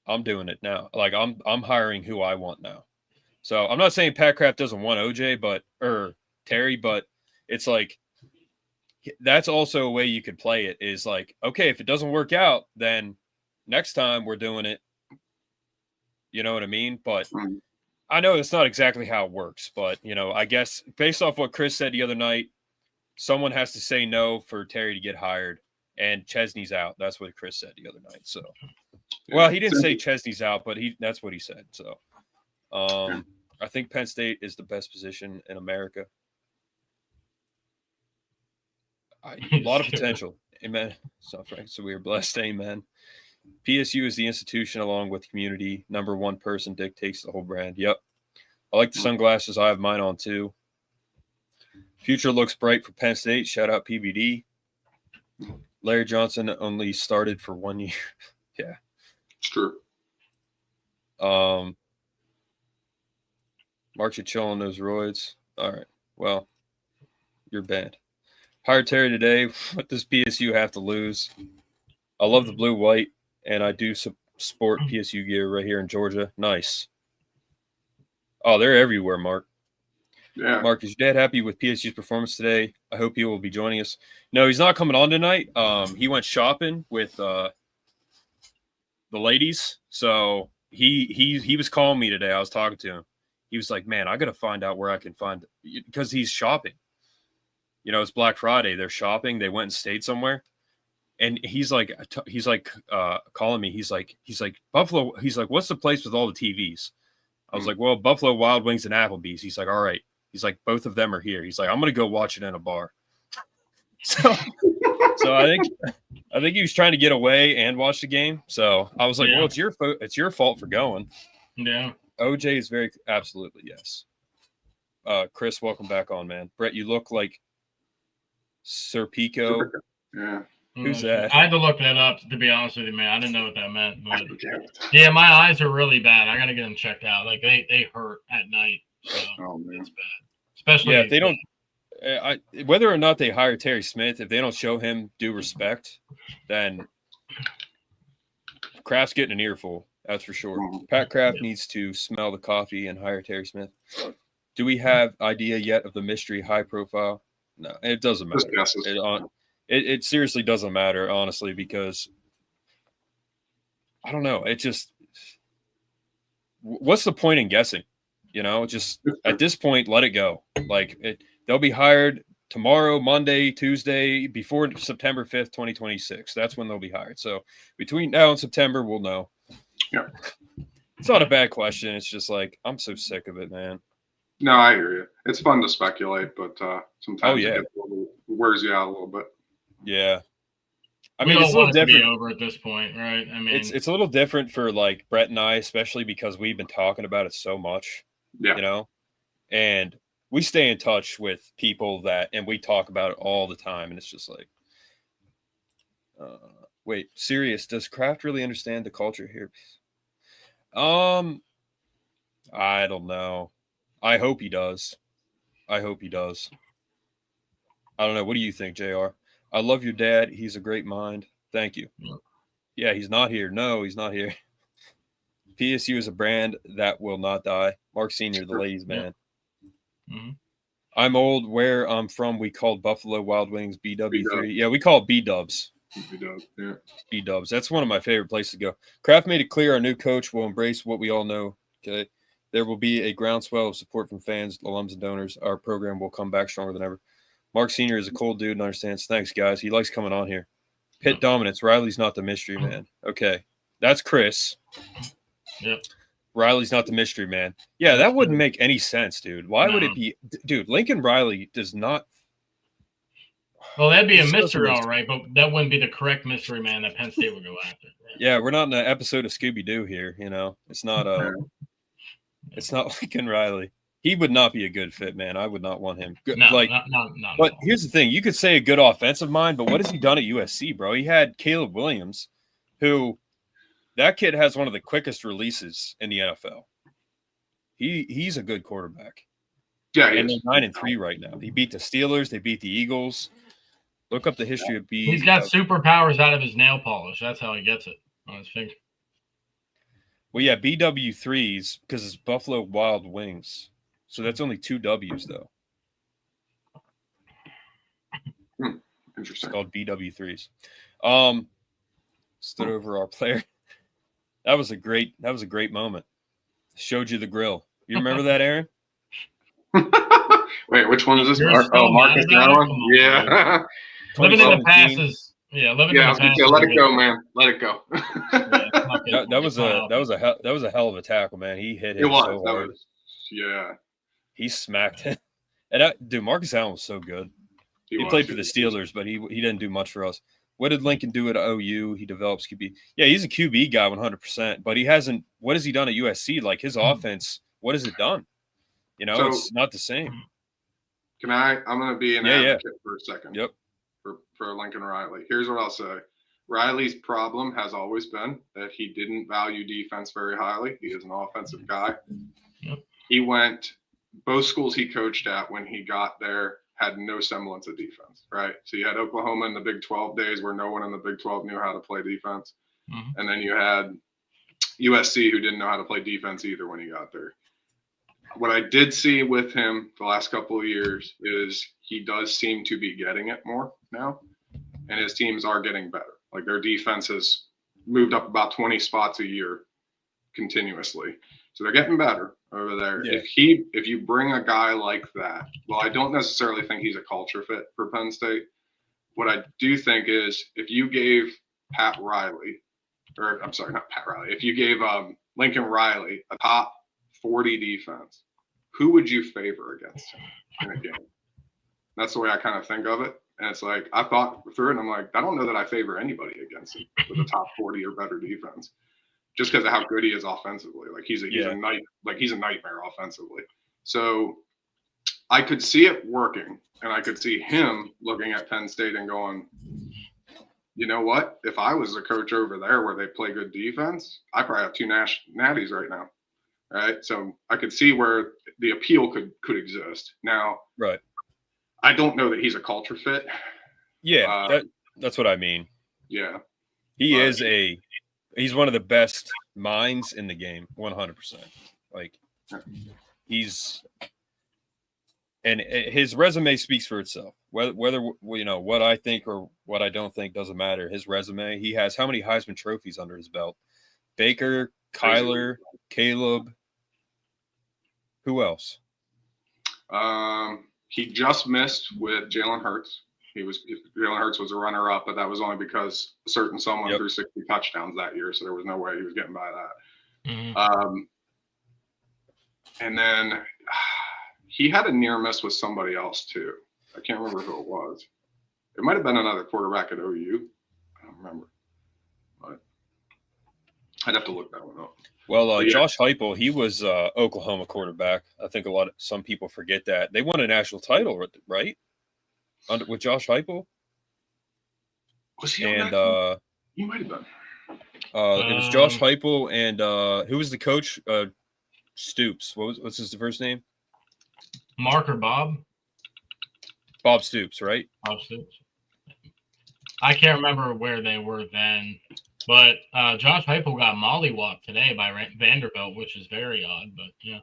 I'm doing it now. Like I'm hiring who I want now. So I'm not saying Pat Kraft doesn't want OJ, or Terry, but it's like that's also a way you could play it is like, okay, if it doesn't work out, then next time we're doing it. You know what I mean? But I know it's not exactly how it works, but I guess based off what Chris said the other night, someone has to say no for Terry to get hired, and Chesney's out. That's what Chris said the other night. So, well, he didn't say Chesney's out, but that's what he said. So, I think Penn State is the best position in America. A lot of potential. Amen. So, Frank, so we are blessed. Amen. PSU is the institution along with community. Number one person dictates the whole brand. Yep. I like the sunglasses. I have mine on too. Future looks bright for Penn State. Shout out PBD. Larry Johnson only started for 1 year. Yeah. It's true. Mark should chill on those roids. All right. Well, you're banned. Hired Terry today. What does PSU have to lose? I love the blue-white, and I do sport PSU gear right here in Georgia. Nice. Oh, they're everywhere, Mark. Yeah. Mark, is your dad happy with PSU's performance today? I hope he will be joining us. No, he's not coming on tonight. He went shopping with the ladies. So he was calling me today. I was talking to him. He was like, man, I got to find out where I can find – because he's shopping. It's Black Friday. They're shopping. They went and stayed somewhere. And he's like calling me. He's like, Buffalo. He's like, what's the place with all the TVs? I was like, well, Buffalo Wild Wings and Applebee's. He's like, all right. He's like, both of them are here. He's like, I'm going to go watch it in a bar. So I think he was trying to get away and watch the game. So I was like, well, it's your fault for going. Yeah. OJ is absolutely yes. Chris, welcome back on, man. Brett, you look like Sir Pico. Yeah. Who's that? I had to look that up, to be honest with you, man. I didn't know what that meant. But forget. yeah, my eyes are really bad. I got to get them checked out. Like, they hurt at night. So Oh, man. it's bad. Especially if they don't, whether or not they hire Terry Smith, if they don't show him due respect, then Kraft's getting an earful. That's for sure. Pat Kraft needs to smell the coffee and hire Terry Smith. Do we have idea yet of the mystery high profile? No, it doesn't matter. It seriously doesn't matter, honestly, because I don't know. It just, what's the point in guessing? You know, just at this point, let it go. Like, they'll be hired tomorrow, Monday, Tuesday, before September 5th, 2026. That's when they'll be hired. So between now and September, we'll know. Yeah. It's not a bad question. It's just like, I'm so sick of it, man. No, I hear you. It's fun to speculate, but sometimes it wears you out a little bit. Yeah. I mean, it's a little different. To be over at this point, right? I mean, it's a little different for like Brett and I, especially because we've been talking about it so much. Yeah. You know, and we stay in touch with people and we talk about it all the time, and it's just like, wait, serious? Does Kraft really understand the culture here? I don't know. I hope he does. I don't know. What do you think, JR? I love your dad. He's a great mind. Thank you. Yeah, he's not here. No, he's not here. PSU is a brand that will not die. Mark Sr., the ladies' man. Mm-hmm. I'm old. Where I'm from, we called Buffalo Wild Wings BW3. Yeah, we call it B-Dubs. B-Dubs, yeah. B-Dubs. That's one of my favorite places to go. Kraft made it clear our new coach will embrace what we all know. Okay. There will be a groundswell of support from fans, alums, and donors. Our program will come back stronger than ever. Mark Sr. is a cool dude and understands. Thanks, guys. He likes coming on here. Pitt dominance. Riley's not the mystery man. Okay. That's Chris. Yep. Riley's not the mystery man. Yeah, that wouldn't make any sense, dude. Why would it be? Dude, Lincoln Riley does not. Well, that'd be a mystery, all right, but that wouldn't be the correct mystery man that Penn State would go after. Yeah, we're not in an episode of Scooby-Doo here, you know. It's not it's not Lincoln Riley. He would not be a good fit, man. I would not want him. No, like, not but here's the thing. You could say a good offensive mind, but what has he done at USC, bro? He had Caleb Williams, who that kid has one of the quickest releases in the NFL. He's a good quarterback. Yeah, and they're 9-3 right now. He beat the Steelers. They beat the Eagles. Look up the history of B. He's got superpowers out of his nail polish. That's how he gets it on his finger. Well, yeah, BW3s because it's Buffalo Wild Wings. So that's only 2 W's, though. Interesting. It's called BW3s. Stood over our player. That was a great moment. Showed you the grill. You remember that, Aaron? Wait, which one is this? Marcus Allen? Yeah. Living in the past is living in the past. Let it go, man. Let it go. that was a hell of a tackle, man. He hit him so hard. He smacked him. And dude, Marcus Allen was so good. He played for the Steelers, but he didn't do much for us. What did Lincoln do at OU? He develops QB. Yeah, he's a QB guy 100%, but he hasn't – what has he done at USC? Like, his offense, what has it done? You know, it's not the same. I'm going to be an advocate for a second. Yep. For Lincoln Riley. Here's what I'll say. Riley's problem has always been that he didn't value defense very highly. He is an offensive guy. Yep. He went – both schools he coached at when he got there had no semblance of defense, right? So you had Oklahoma in the Big 12 days where no one in the Big 12 knew how to play defense. Mm-hmm. And then you had USC who didn't know how to play defense either when he got there. What I did see with him the last couple of years is he does seem to be getting it more now, and his teams are getting better. Like, their defense has moved up about 20 spots a year continuously. So they're getting better over there. Yeah. If you bring a guy like that, well, I don't necessarily think he's a culture fit for Penn State. What I do think is if you gave Pat Riley, or I'm sorry, not Pat Riley, if you gave Lincoln Riley a top 40 defense, who would you favor against him in a game? That's the way I kind of think of it. And it's like, I thought through it, and I'm like, I don't know that I favor anybody against him with a top 40 or better defense, just because of how good he is offensively. Like, he's a nightmare offensively. So I could see it working, and I could see him looking at Penn State and going, you know what? If I was a coach over there where they play good defense, I probably have 2 natties right now. Right. So I could see where the appeal could exist. Now, Right. I don't know that he's a culture fit. Yeah, that's what I mean. Yeah. He's one of the best minds in the game, 100%. Like and his resume speaks for itself. Whether what I think or what I don't think doesn't matter. His resume, he has how many Heisman trophies under his belt? Baker, Kyler, Caleb. Who else? He just missed with Jalen Hurts. Jalen Hurts was a runner-up, but that was only because a certain someone threw 60 touchdowns that year, so there was no way he was getting by that. Mm-hmm. And then he had a near miss with somebody else too. I can't remember who it was. It might have been another quarterback at OU. I don't remember, but I'd have to look that one up. Well, Josh Heupel, he was Oklahoma quarterback. I think some people forget that they won a national title, right? With Josh Heupel. Was he? And he might have been. It was Josh Heupel and who was the coach? Stoops. What's his first name? Mark or Bob? Bob Stoops, right? Bob Stoops. I can't remember where they were then, but Josh Heupel got mollywopped today by Vanderbilt, which is very odd, but yeah.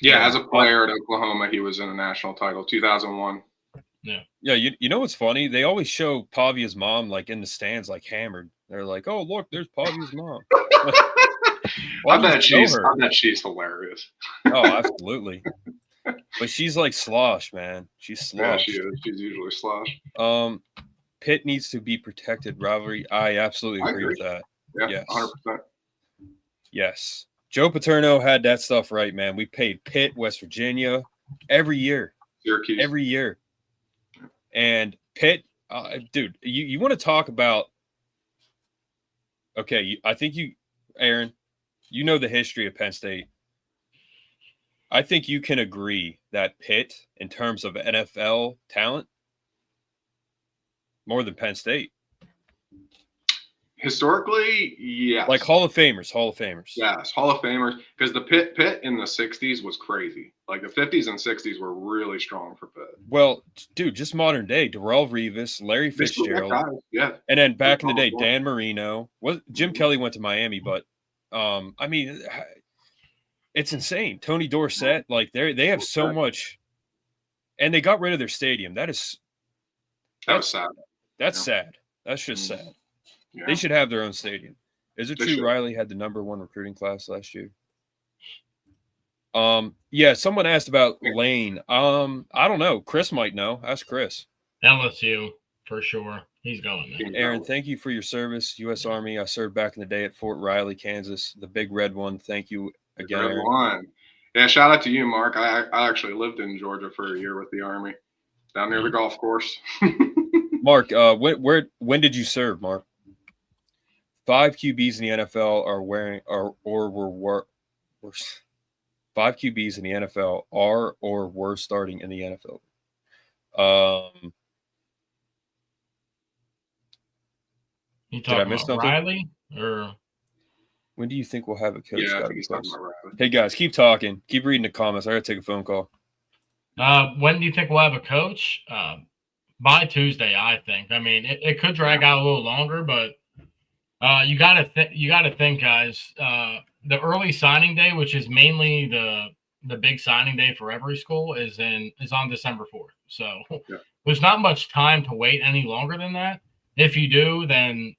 Yeah, as a player at Oklahoma, he was in a national title, 2001. Yeah. Yeah, you know what's funny? They always show Pavia's mom like in the stands, like hammered. They're like, "Oh, look, there's Pavia's mom." I bet she's hilarious. Oh, absolutely. But she's like slosh, man. She's slosh. Yeah, she is. She's usually slosh. Pitt needs to be protected. Rivalry. I absolutely agree with that. Yeah, yes. 100%. Yes. Joe Paterno had that stuff right, man. We paid Pitt, West Virginia, every year. Syracuse. Every year. And Pitt, dude, you want to talk about – okay, I think Aaron, you know the history of Penn State. I think you can agree that Pitt, in terms of NFL talent, more than Penn State. Historically, yes. Like Hall of Famers. Yes, Hall of Famers. Because the Pitt in the 60s was crazy. Like the 50s and 60s were really strong for Pitt. Well, dude, just modern day. Darrell Revis, Larry Fitzgerald. Yeah. And then back in the day, Dan Marino. Jim Kelly went to Miami, but I mean, it's insane. Tony Dorsett, like they have so much, and they got rid of their stadium. That was sad. That's sad. That's just sad. Yeah. They should have their own stadium. Is it true Riley had the #1 recruiting class last year? Yeah, someone asked about Lane. I don't know. Chris might know. Ask Chris. LSU, for sure. He's going there. Aaron, thank you for your service, U.S. Army. I served back in the day at Fort Riley, Kansas. The big red one. Thank you again, Red Aaron. one. Yeah, shout out to you, Mark. I actually lived in Georgia for a year with the Army, down near the golf course. Mark, when did you serve, Mark? 5 QBs in the NFL were 5 QBs in the NFL are or were starting in the NFL. You talking about something? Riley or when do you think we'll have a coach? Yeah, I think he's talking about Riley. Hey guys, keep talking. Keep reading the comments. I gotta take a phone call. When do you think we'll have a coach? By Tuesday, I think. I mean, it could drag out a little longer, but you gotta think, guys. The early signing day, which is mainly the big signing day for every school, is on December 4th. So there's not much time to wait any longer than that. If you do, then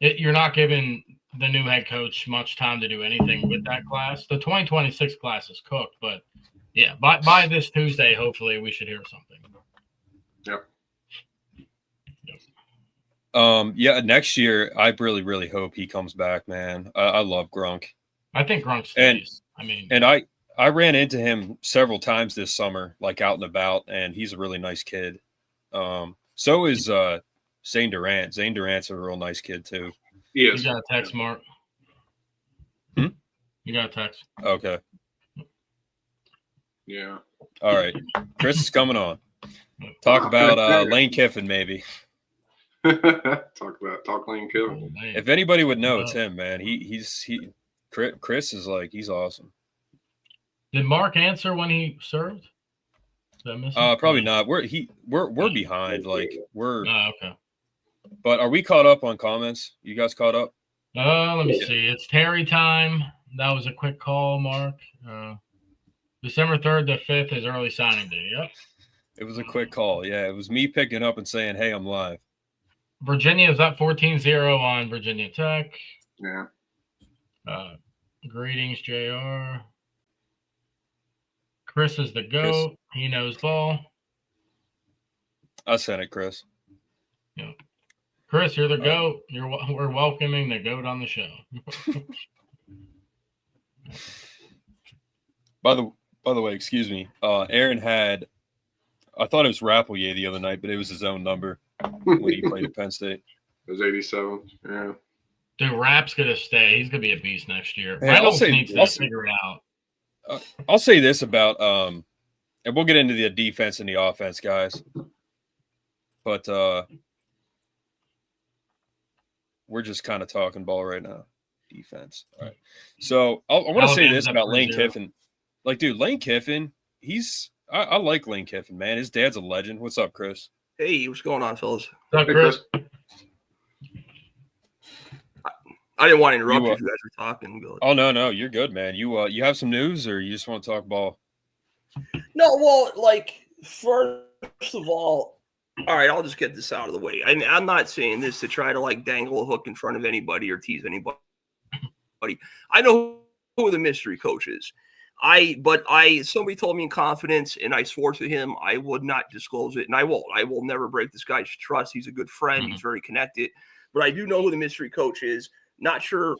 you're not giving the new head coach much time to do anything with that class. The 2026 class is cooked, but yeah, by this Tuesday, hopefully we should hear something. Yep. Yeah, next year, I really, really hope he comes back, man. I love Grunk. I think Grunk stays. I ran into him several times this summer, like out and about, and he's a really nice kid. So is Zane Durant. Zane Durant's a real nice kid too. He is. You got a text, Mark. You got a text. Okay. Yeah. All right. Chris is coming on. Talk about Lane Kiffin, maybe. Talk Lane Kevin. Oh, man. If anybody would know, it's him, man. Chris is like, he's awesome. Did Mark answer when he served? Did I miss it? Probably not. We're behind. Like we're. Oh, okay. But are we caught up on comments? You guys caught up? Let me see. It's Terry time. That was a quick call, Mark. December 3rd to 5th is early signing day. Yep. It was a quick call. Yeah, it was me picking up and saying, "Hey, I'm live." Virginia is up 14-0 on Virginia Tech. Yeah. Greetings, JR. Chris is the GOAT. He knows ball. I sent it, Chris. Yeah. Chris, you're the GOAT. We're welcoming the GOAT on the show. By the way, excuse me. Aaron had, I thought it was Rappelier the other night, but it was his own number when he played at Penn State. It was 87. Yeah. Dude, Rapp's gonna stay. He's gonna be a beast next year. Hey, Reynolds needs to figure it out. I'll say this about and we'll get into the defense and the offense, guys. But we're just kind of talking ball right now. Defense. All right. So I want to say this about Lane Kiffin. Like, dude, Lane Kiffin, I like Lane Kiffin, man. His dad's a legend. What's up, Chris? Hey, what's going on, fellas? What's up, Chris? I didn't want to interrupt you guys were talking. But... Oh, no, you're good, man. You have some news, or you just want to talk ball? No, well, like, first of all right, I'll just get this out of the way. I mean, I'm not saying this to try to, like, dangle a hook in front of anybody or tease anybody. I know who the mystery coach is. Somebody told me in confidence, and I swore to him I would not disclose it, and I won't. I will never break this guy's trust. He's a good friend. He's very connected. But I do know who the mystery coach is. Not sure.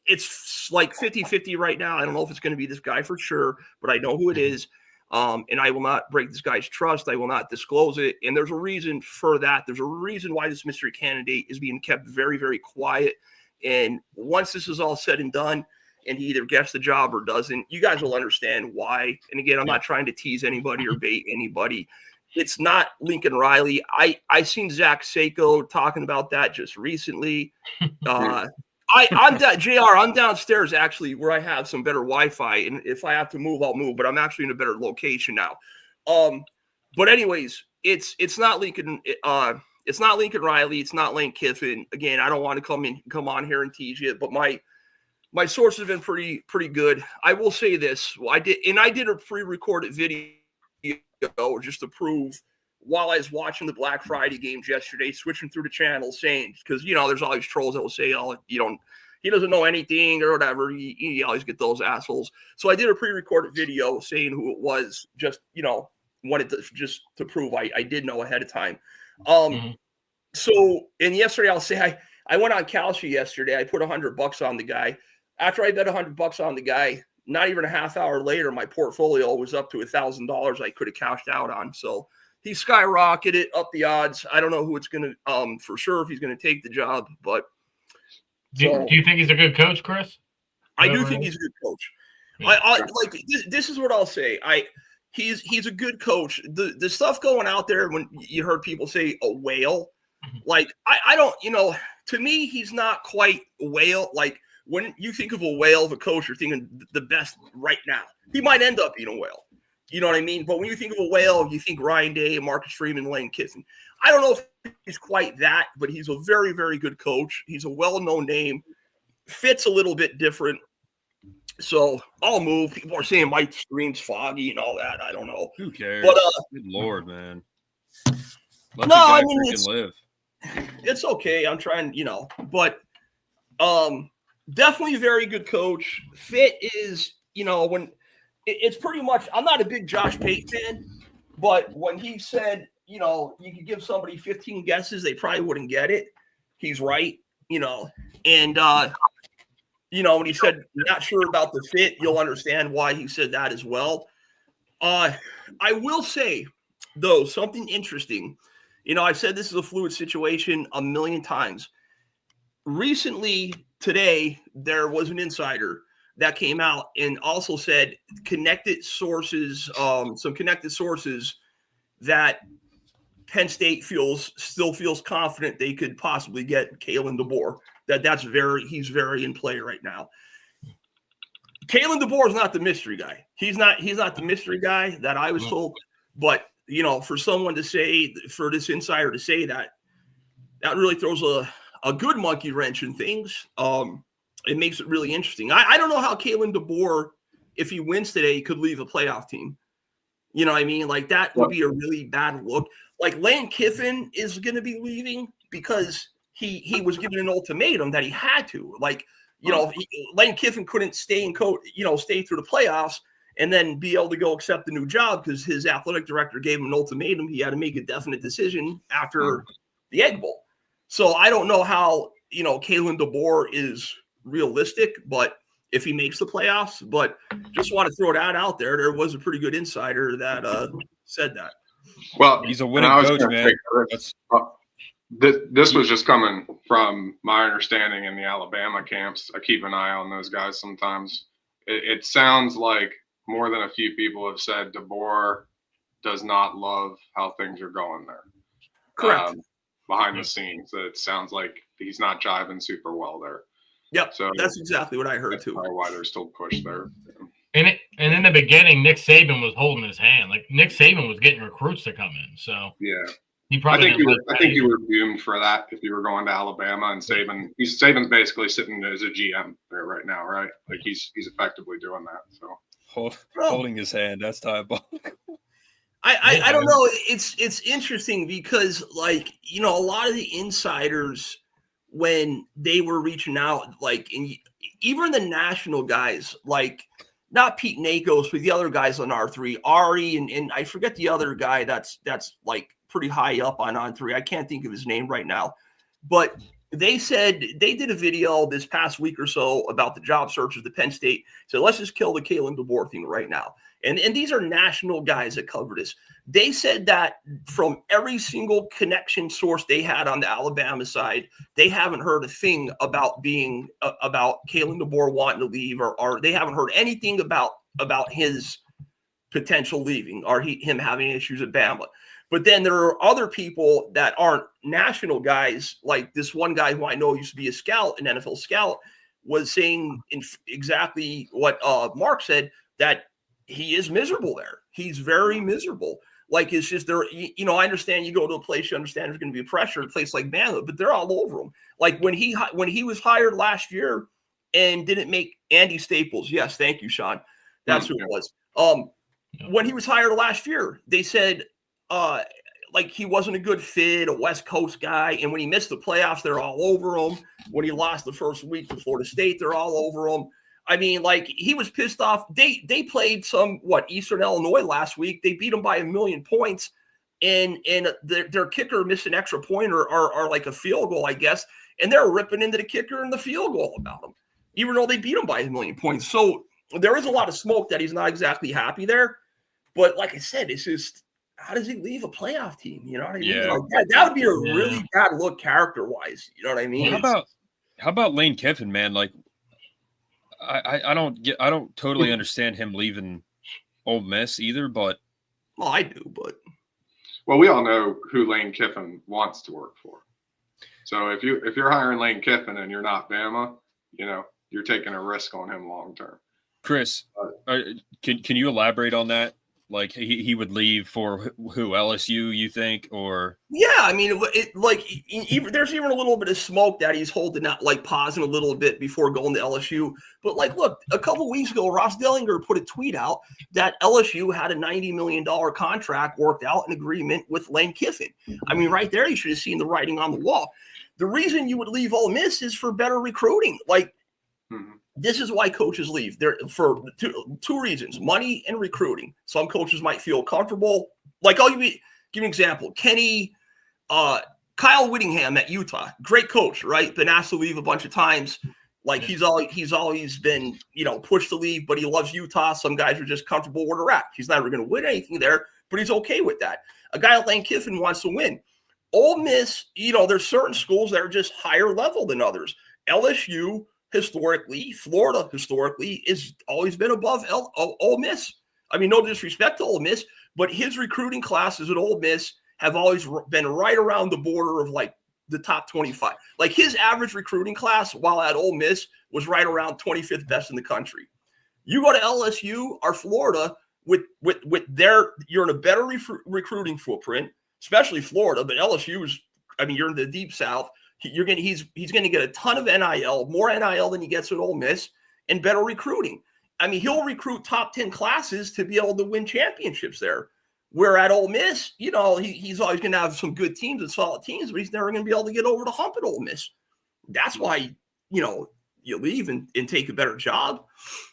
It's like 50-50 right now. I don't know if it's going to be this guy for sure, but I know who it is. And I will not break this guy's trust. I will not disclose it. And there's a reason for that. There's a reason why this mystery candidate is being kept very, very quiet. And once this is all said and done, and he either gets the job or doesn't, you guys will understand why. And again, I'm not trying to tease anybody or bait anybody. It's not Lincoln Riley. I seen Zach Seiko talking about that just recently. I'm downstairs actually where I have some better Wi-Fi, and if I have to move, I'll move. But I'm actually in a better location now. But anyways, it's not Lincoln. It's not Lincoln Riley. It's not Lane Kiffin. Again, I don't want to come on here and tease you, but my sources have been pretty good. I will say this: I did a pre-recorded video just to prove while I was watching the Black Friday games yesterday, switching through the channels, saying, because there's all these trolls that will say, "Oh, he doesn't know anything" or whatever. You always get those assholes. So I did a pre-recorded video saying who it was, just wanted to prove I did know ahead of time. So, and yesterday I'll say I went on Kalshi yesterday. I put $100 on the guy. After I bet $100 on the guy, not even a half hour later, my portfolio was up to $1,000 I could have cashed out on. So he skyrocketed up the odds. I don't know who it's going to, for sure, if he's going to take the job, but. Do you think he's a good coach, Chris? I do think he's a good coach. Like this is what I'll say. He's a good coach. The stuff going out there when you heard people say a whale, like I don't, to me, he's not quite a whale. Like when you think of a whale of a coach, you're thinking the best right now. He might end up being a whale. You know what I mean? But when you think of a whale, you think Ryan Day, Marcus Freeman, Lane Kiffin. I don't know if he's quite that, but he's a very, very good coach. He's a well-known name. Fits a little bit different. So I'll move. People are saying my screen's foggy and all that. I don't know. Who cares? But, good Lord, man. It's okay. I'm trying, but definitely a very good coach. Fit is, when it's pretty much, I'm not a big Josh Pate fan, but when he said, you could give somebody 15 guesses, they probably wouldn't get it. He's right, and when he said not sure about the fit, you'll understand why he said that as well. I will say, though, something interesting. I've said this is a fluid situation a million times. Recently, today, there was an insider that came out and also said some connected sources that Penn State still feels confident they could possibly get Kalen DeBoer. He's very in play right now. Kalen DeBoer is not the mystery guy. He's not the mystery guy that I was told. But for someone to say, for this insider to say that really throws a good monkey wrench in things. It makes it really interesting. I don't know how Kalen DeBoer, if he wins today, could leave a playoff team. You know what I mean? Like, that would be a really bad look. Like, Lane Kiffin is going to be leaving because he was given an ultimatum that he had to. Like, Lane Kiffin couldn't stay stay through the playoffs and then be able to go accept the new job because his athletic director gave him an ultimatum. He had to make a definite decision after the Egg Bowl. So I don't know how, Kalen DeBoer is realistic, but if he makes the playoffs, but just want to throw that out there. There was a pretty good insider that said that. Well, he's a winning coach, man. This was just coming from my understanding in the Alabama camps. I keep an eye on those guys sometimes. It sounds like more than a few people have said DeBoer does not love how things are going there. Correct. Behind the scenes, it sounds like he's not jiving super well there. Yep. So that's exactly what I heard too. That's why there's still push there. And in the beginning, Nick Saban was holding his hand. Like, Nick Saban was getting recruits to come in. So yeah, he probably. I think you were doomed for that if you were going to Alabama and Saban's basically sitting as a GM there right now, right? Like he's effectively doing that. So holding his hand, that's diabolical. I don't know. It's interesting because, like, a lot of the insiders, when they were reaching out, like, even the national guys, like, not Pete Nakos, but the other guys on R3, Ari, and I forget the other guy that's like pretty high up on R3. I can't think of his name right now, but they said they did a video this past week or so about the job searches at Penn State. So let's just kill the Kalen DeBoer thing right now. And these are national guys that cover this. They said that from every single connection source they had on the Alabama side, they haven't heard a thing about about Kalen DeBoer wanting to leave, or they haven't heard anything about his potential leaving or him having issues at Bama. But then there are other people that aren't national guys, like this one guy who I know used to be a scout, an NFL scout, was saying exactly what Mark said, that he is miserable there. He's very miserable. Like, it's just there, I understand you go to a place, you understand there's going to be pressure, a place like Bama, but they're all over him. Like when he was hired last year and didn't make Andy Staples. Yes. Thank you, Sean. That's who it was. When he was hired last year, they said, like, he wasn't a good fit, a West Coast guy. And when he missed the playoffs, they're all over him. When he lost the first week to Florida State, they're all over him. I mean, like, he was pissed off. They played Eastern Illinois last week. They beat them by 1,000,000 points, and their kicker missed an extra point or like a field goal, I guess. And they're ripping into the kicker and the field goal about him, even though they beat him by 1,000,000 points. So there is a lot of smoke that he's not exactly happy there. But like I said, it's just, how does he leave a playoff team? You know what I mean? Yeah. Like, that would be a really bad look character-wise. You know what I mean? How about Lane Kiffin, man? Like, I don't totally understand him leaving Ole Miss either, but well, I do, but we all know who Lane Kiffin wants to work for. So if you're hiring Lane Kiffin and you're not Bama, you're taking a risk on him long term. Chris, can you elaborate on that? Like, he would leave for who, LSU, you think? Or yeah, I mean, there's even a little bit of smoke that he's holding out, like pausing a little bit before going to LSU. But like, look, a couple weeks ago, Ross Dellinger put a tweet out that LSU had a $90 million contract worked out in agreement with Lane Kiffin. I mean, right there, you should have seen the writing on the wall. The reason you would leave Ole Miss is for better recruiting. Like, this is why coaches leave. There for two reasons: money and recruiting. Some coaches might feel comfortable. Like, I'll give you an example. Kyle Whittingham at Utah, great coach, right? Been asked to leave a bunch of times. Like, he's always been, pushed to leave, but he loves Utah. Some guys are just comfortable where they're at. He's never going to win anything there, but he's okay with that. A guy like Lane Kiffin wants to win. Ole Miss, there's certain schools that are just higher level than others. LSU, historically, Florida historically has always been above Ole Miss. I mean, no disrespect to Ole Miss, but his recruiting classes at Ole Miss have always been right around the border of like the top 25. Like his average recruiting class while at Ole Miss was right around 25th best in the country. You go to LSU or Florida with their, you're in a better recruiting footprint, especially Florida, but LSU's, I mean, you're in the deep South. He's going to get a ton of NIL, more NIL than he gets at Ole Miss, and better recruiting. I mean, he'll recruit top 10 classes to be able to win championships there. Where at Ole Miss, you know, he's always going to have some good teams and solid teams, but he's never going to be able to get over the hump at Ole Miss. That's why, you know, you leave and take a better job.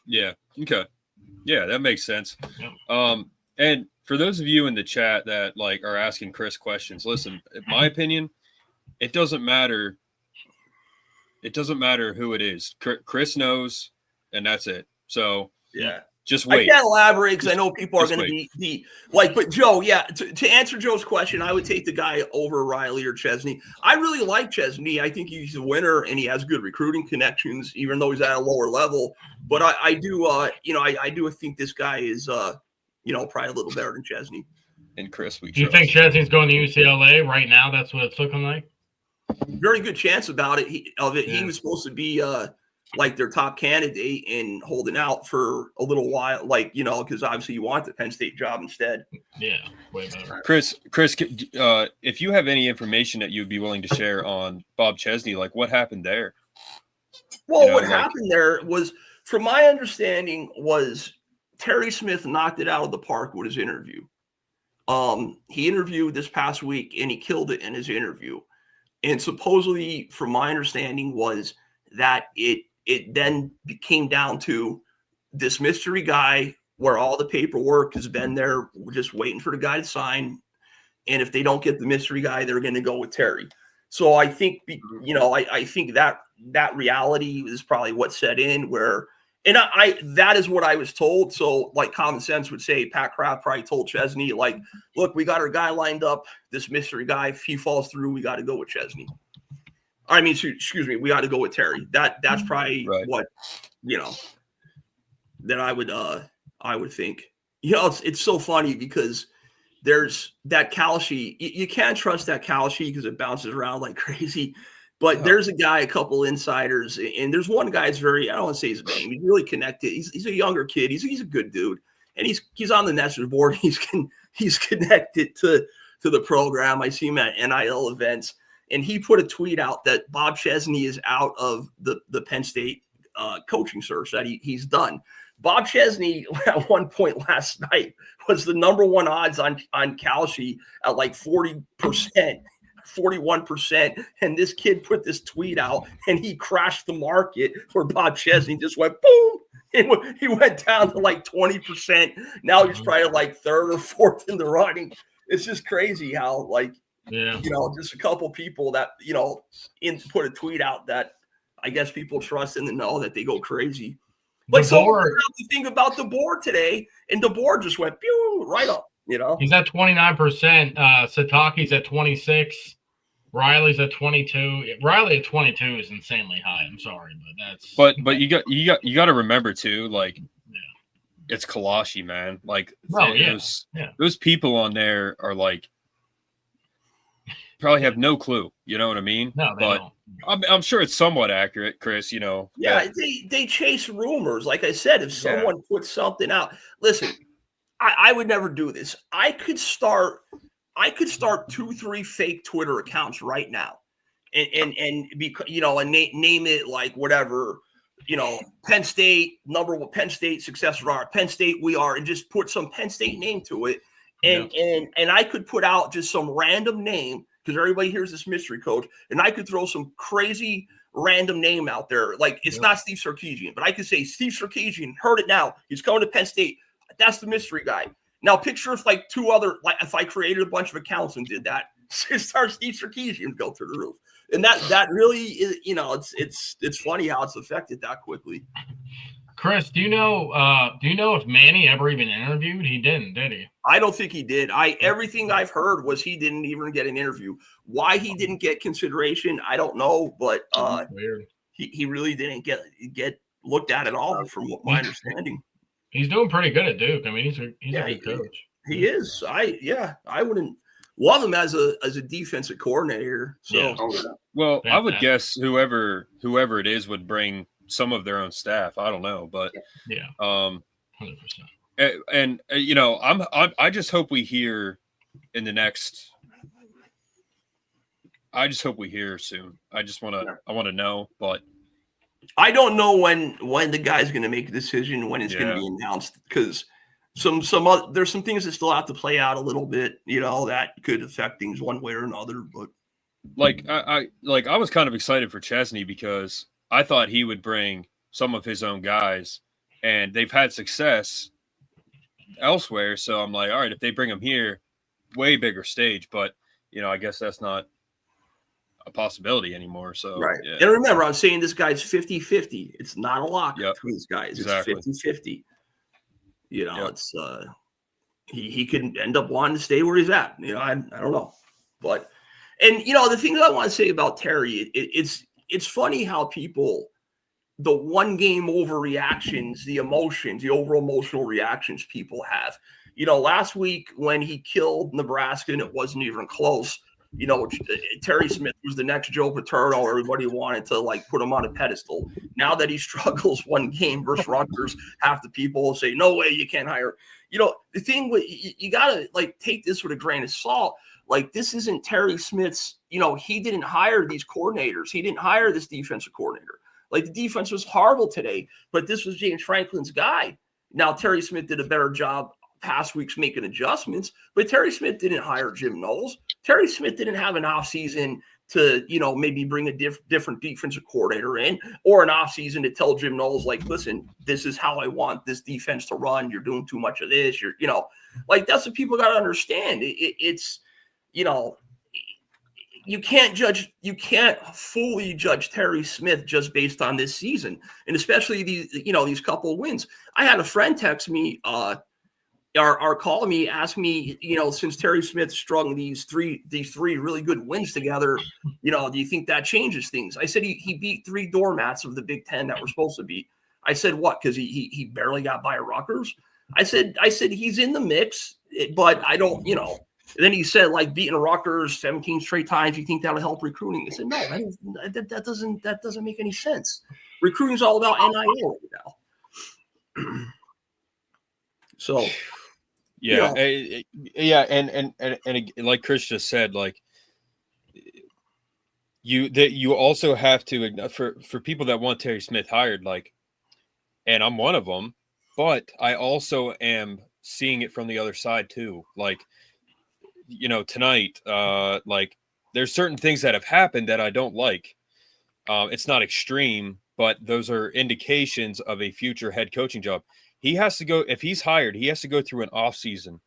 Yeah. Okay. Yeah, that makes sense. And for those of you in the chat that like are asking Chris questions, listen, in my opinion, it doesn't matter. It doesn't matter who it is. Chris knows, and that's it. So yeah. Just wait. I can't elaborate because I know people are going to be like, but Joe, yeah, to answer Joe's question, I would take the guy over Riley or Chesney. I really like Chesney. I think he's a winner and he has good recruiting connections, even though he's at a lower level. But I do, you know, I do think this guy is, you know, probably a little better than Chesney. And Chris, do you think Chesney's going to UCLA right now? That's what it's looking like. Very good chance about it. He was supposed to be like their top candidate and holding out for a little while, like, you know, because obviously you want the Penn State job instead. Yeah, way better. Chris, if you have any information that you'd be willing to share on Bob Chesney, like what happened there? Well, you know, what happened there was, from my understanding, was Terry Smith knocked it out of the park with his interview. He interviewed this past week and he killed it in his interview. And supposedly, from my understanding, was that it then came down to this mystery guy where all the paperwork has been there, just waiting for the guy to sign. And if they don't get the mystery guy, they're going to go with Terry. So I think, you know, I think that reality is probably what set in where, and that is what I was told. So like common sense would say Pat Kraft probably told Chesney, like, look, we got our guy lined up, this mystery guy. If he falls through, we got to go with Chesney. I mean, excuse me, we got to go with Terry. That's probably what, you know, that I would think. You know, it's so funny because there's that Kalshi. You can't trust that Kalshi because it bounces around like crazy. But there's a guy, a couple insiders, and there's one guy that's very, I don't want to say his name. He's really connected. He's a younger kid. He's a good dude, and he's on the Nesters board. He's connected to the program. I see him at NIL events. And he put a tweet out that Bob Chesney is out of the Penn State coaching search, that he's done. Bob Chesney at one point last night was the number one odds on Kalshi at like 40%, 41%. And this kid put this tweet out and he crashed the market where Bob Chesney just went boom. And he went down to like 20%. Now he's probably like third or fourth in the running. It's just crazy how like, yeah, you know, just a couple people that, you know, put a tweet out that I guess people trust and know that they go crazy. Like, so the thing about the board today, and the board just went pew, right up, you know. He's at 29%. Sataki's at 26. Riley's at 22. Riley at 22 is insanely high. I'm sorry, but that's. But you got to remember too, like, it's Kalashi, man. Like, those people on there are like. Probably have no clue, you know what I mean? No, they don't. I'm sure it's somewhat accurate, Chris, you know. Yeah, they chase rumors. Like I said, if someone puts something out, listen, I would never do this. I could start 2-3 fake Twitter accounts right now and be, you know, and name it like whatever, you know, Penn State, number one, Penn State successors are, Penn State we are, and just put some Penn State name to it. And I could put out just some random name because everybody hears this mystery coach, and I could throw some crazy random name out there. Like it's not Steve Sarkisian, but I could say Steve Sarkisian, heard it now. He's coming to Penn State. That's the mystery guy. Now picture if like two other, like if I created a bunch of accounts and did that, start Steve Sarkisian go through the roof. And that really is, you know, it's funny how it's affected that quickly. Chris, do you know if Manny ever even interviewed? He didn't, did he? I don't think he did. Everything I've heard was he didn't even get an interview. Why he didn't get consideration, I don't know, but weird. He really didn't get looked at all, from my understanding. He's doing pretty good at Duke. I mean, he's a good coach. He is. I wouldn't love him as a defensive coordinator. So, Yeah. Well, I would Fantastic. guess whoever it is would bring some of their own staff. I don't know, but Yeah. 100%. and you know, I just hope we hear in the next. I just hope we hear soon. I want to know, but I don't know when the guy's going to make a decision, when it's going to be announced, because there's some things that still have to play out a little bit, you know, that could affect things one way or another. But like I was kind of excited for Chesney because I thought he would bring some of his own guys, and they've had success elsewhere. So I'm like, all right, if they bring him here, way bigger stage. But you know, I guess that's not a possibility anymore. So right. Yeah. And remember, I'm saying this guy's 50-50. It's not a lock for these guys. Exactly. It's 50-50. You know, it's he could end up wanting to stay where he's at. You know, I don't know. But and you know, the thing that I want to say about Terry, it's funny how people, the one game overreactions, the emotions, the over emotional reactions people have. You know, last week when he killed Nebraska and it wasn't even close, you know, Terry Smith was the next Joe Paterno. Everybody wanted to like put him on a pedestal. Now that he struggles one game versus Rutgers, half the people will say, no way, you can't hire. You know, the thing with you got to like take this with a grain of salt. Like, this isn't Terry Smith's, you know, he didn't hire these coordinators. He didn't hire this defensive coordinator. Like, the defense was horrible today, but this was James Franklin's guy. Now, Terry Smith did a better job past weeks making adjustments, but Terry Smith didn't hire Jim Knowles. Terry Smith didn't have an offseason to, you know, maybe bring a different defensive coordinator in, or an offseason to tell Jim Knowles, like, listen, this is how I want this defense to run. You're doing too much of this. You're, you know, like, that's what people got to understand. It's, you know, you can't fully judge Terry Smith just based on this season. And especially these couple of wins. I had a friend text me, or call me, ask me, you know, since Terry Smith strung these three really good wins together, you know, do you think that changes things? I said he beat 3 doormats of the Big Ten that were supposed to beat. I said, what? Because he barely got by Rutgers. I said he's in the mix, but I don't, you know. And then he said, like, beating Rutgers 17 straight times, you think that'll help recruiting? I said, no, that doesn't make any sense. Recruiting is all about NIL right now. So, yeah, and like Chris just said, like, you also have to, for people that want Terry Smith hired, like, and I'm one of them, but I also am seeing it from the other side too, like. You know, tonight, like, there's certain things that have happened that I don't like. It's not extreme, but those are indications of a future head coaching job. He has to go, if he's hired, he has to go through an off season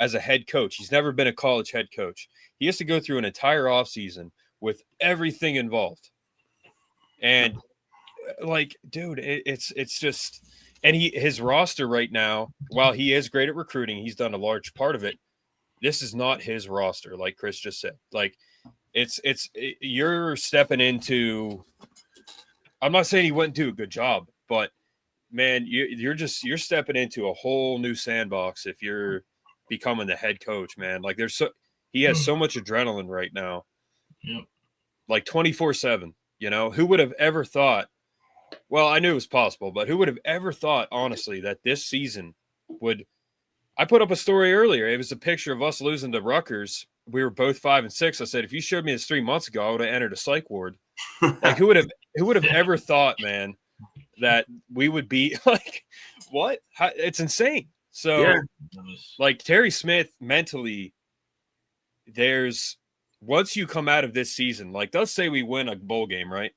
as a head coach. He's never been a college head coach. He has to go through an entire off season with everything involved. And like, dude, it's just, and his roster right now, while he is great at recruiting, he's done a large part of it. This is not his roster, like Chris just said. Like, you're stepping into. I'm not saying he wouldn't do a good job, but man, you're stepping into a whole new sandbox if you're becoming the head coach, man. Like, he has so much adrenaline right now, like 24/7. You know, who would have ever thought? Well, I knew it was possible, but who would have ever thought, honestly, that this season would. I put up a story earlier. It was a picture of us losing to Rutgers. We were both 5-6. I said, if you showed me this 3 months ago, I would have entered a psych ward. Like, who would have ever thought, man, that we would be like, what? It's insane. So, like, Terry Smith mentally, once you come out of this season, like, let's say we win a bowl game, right?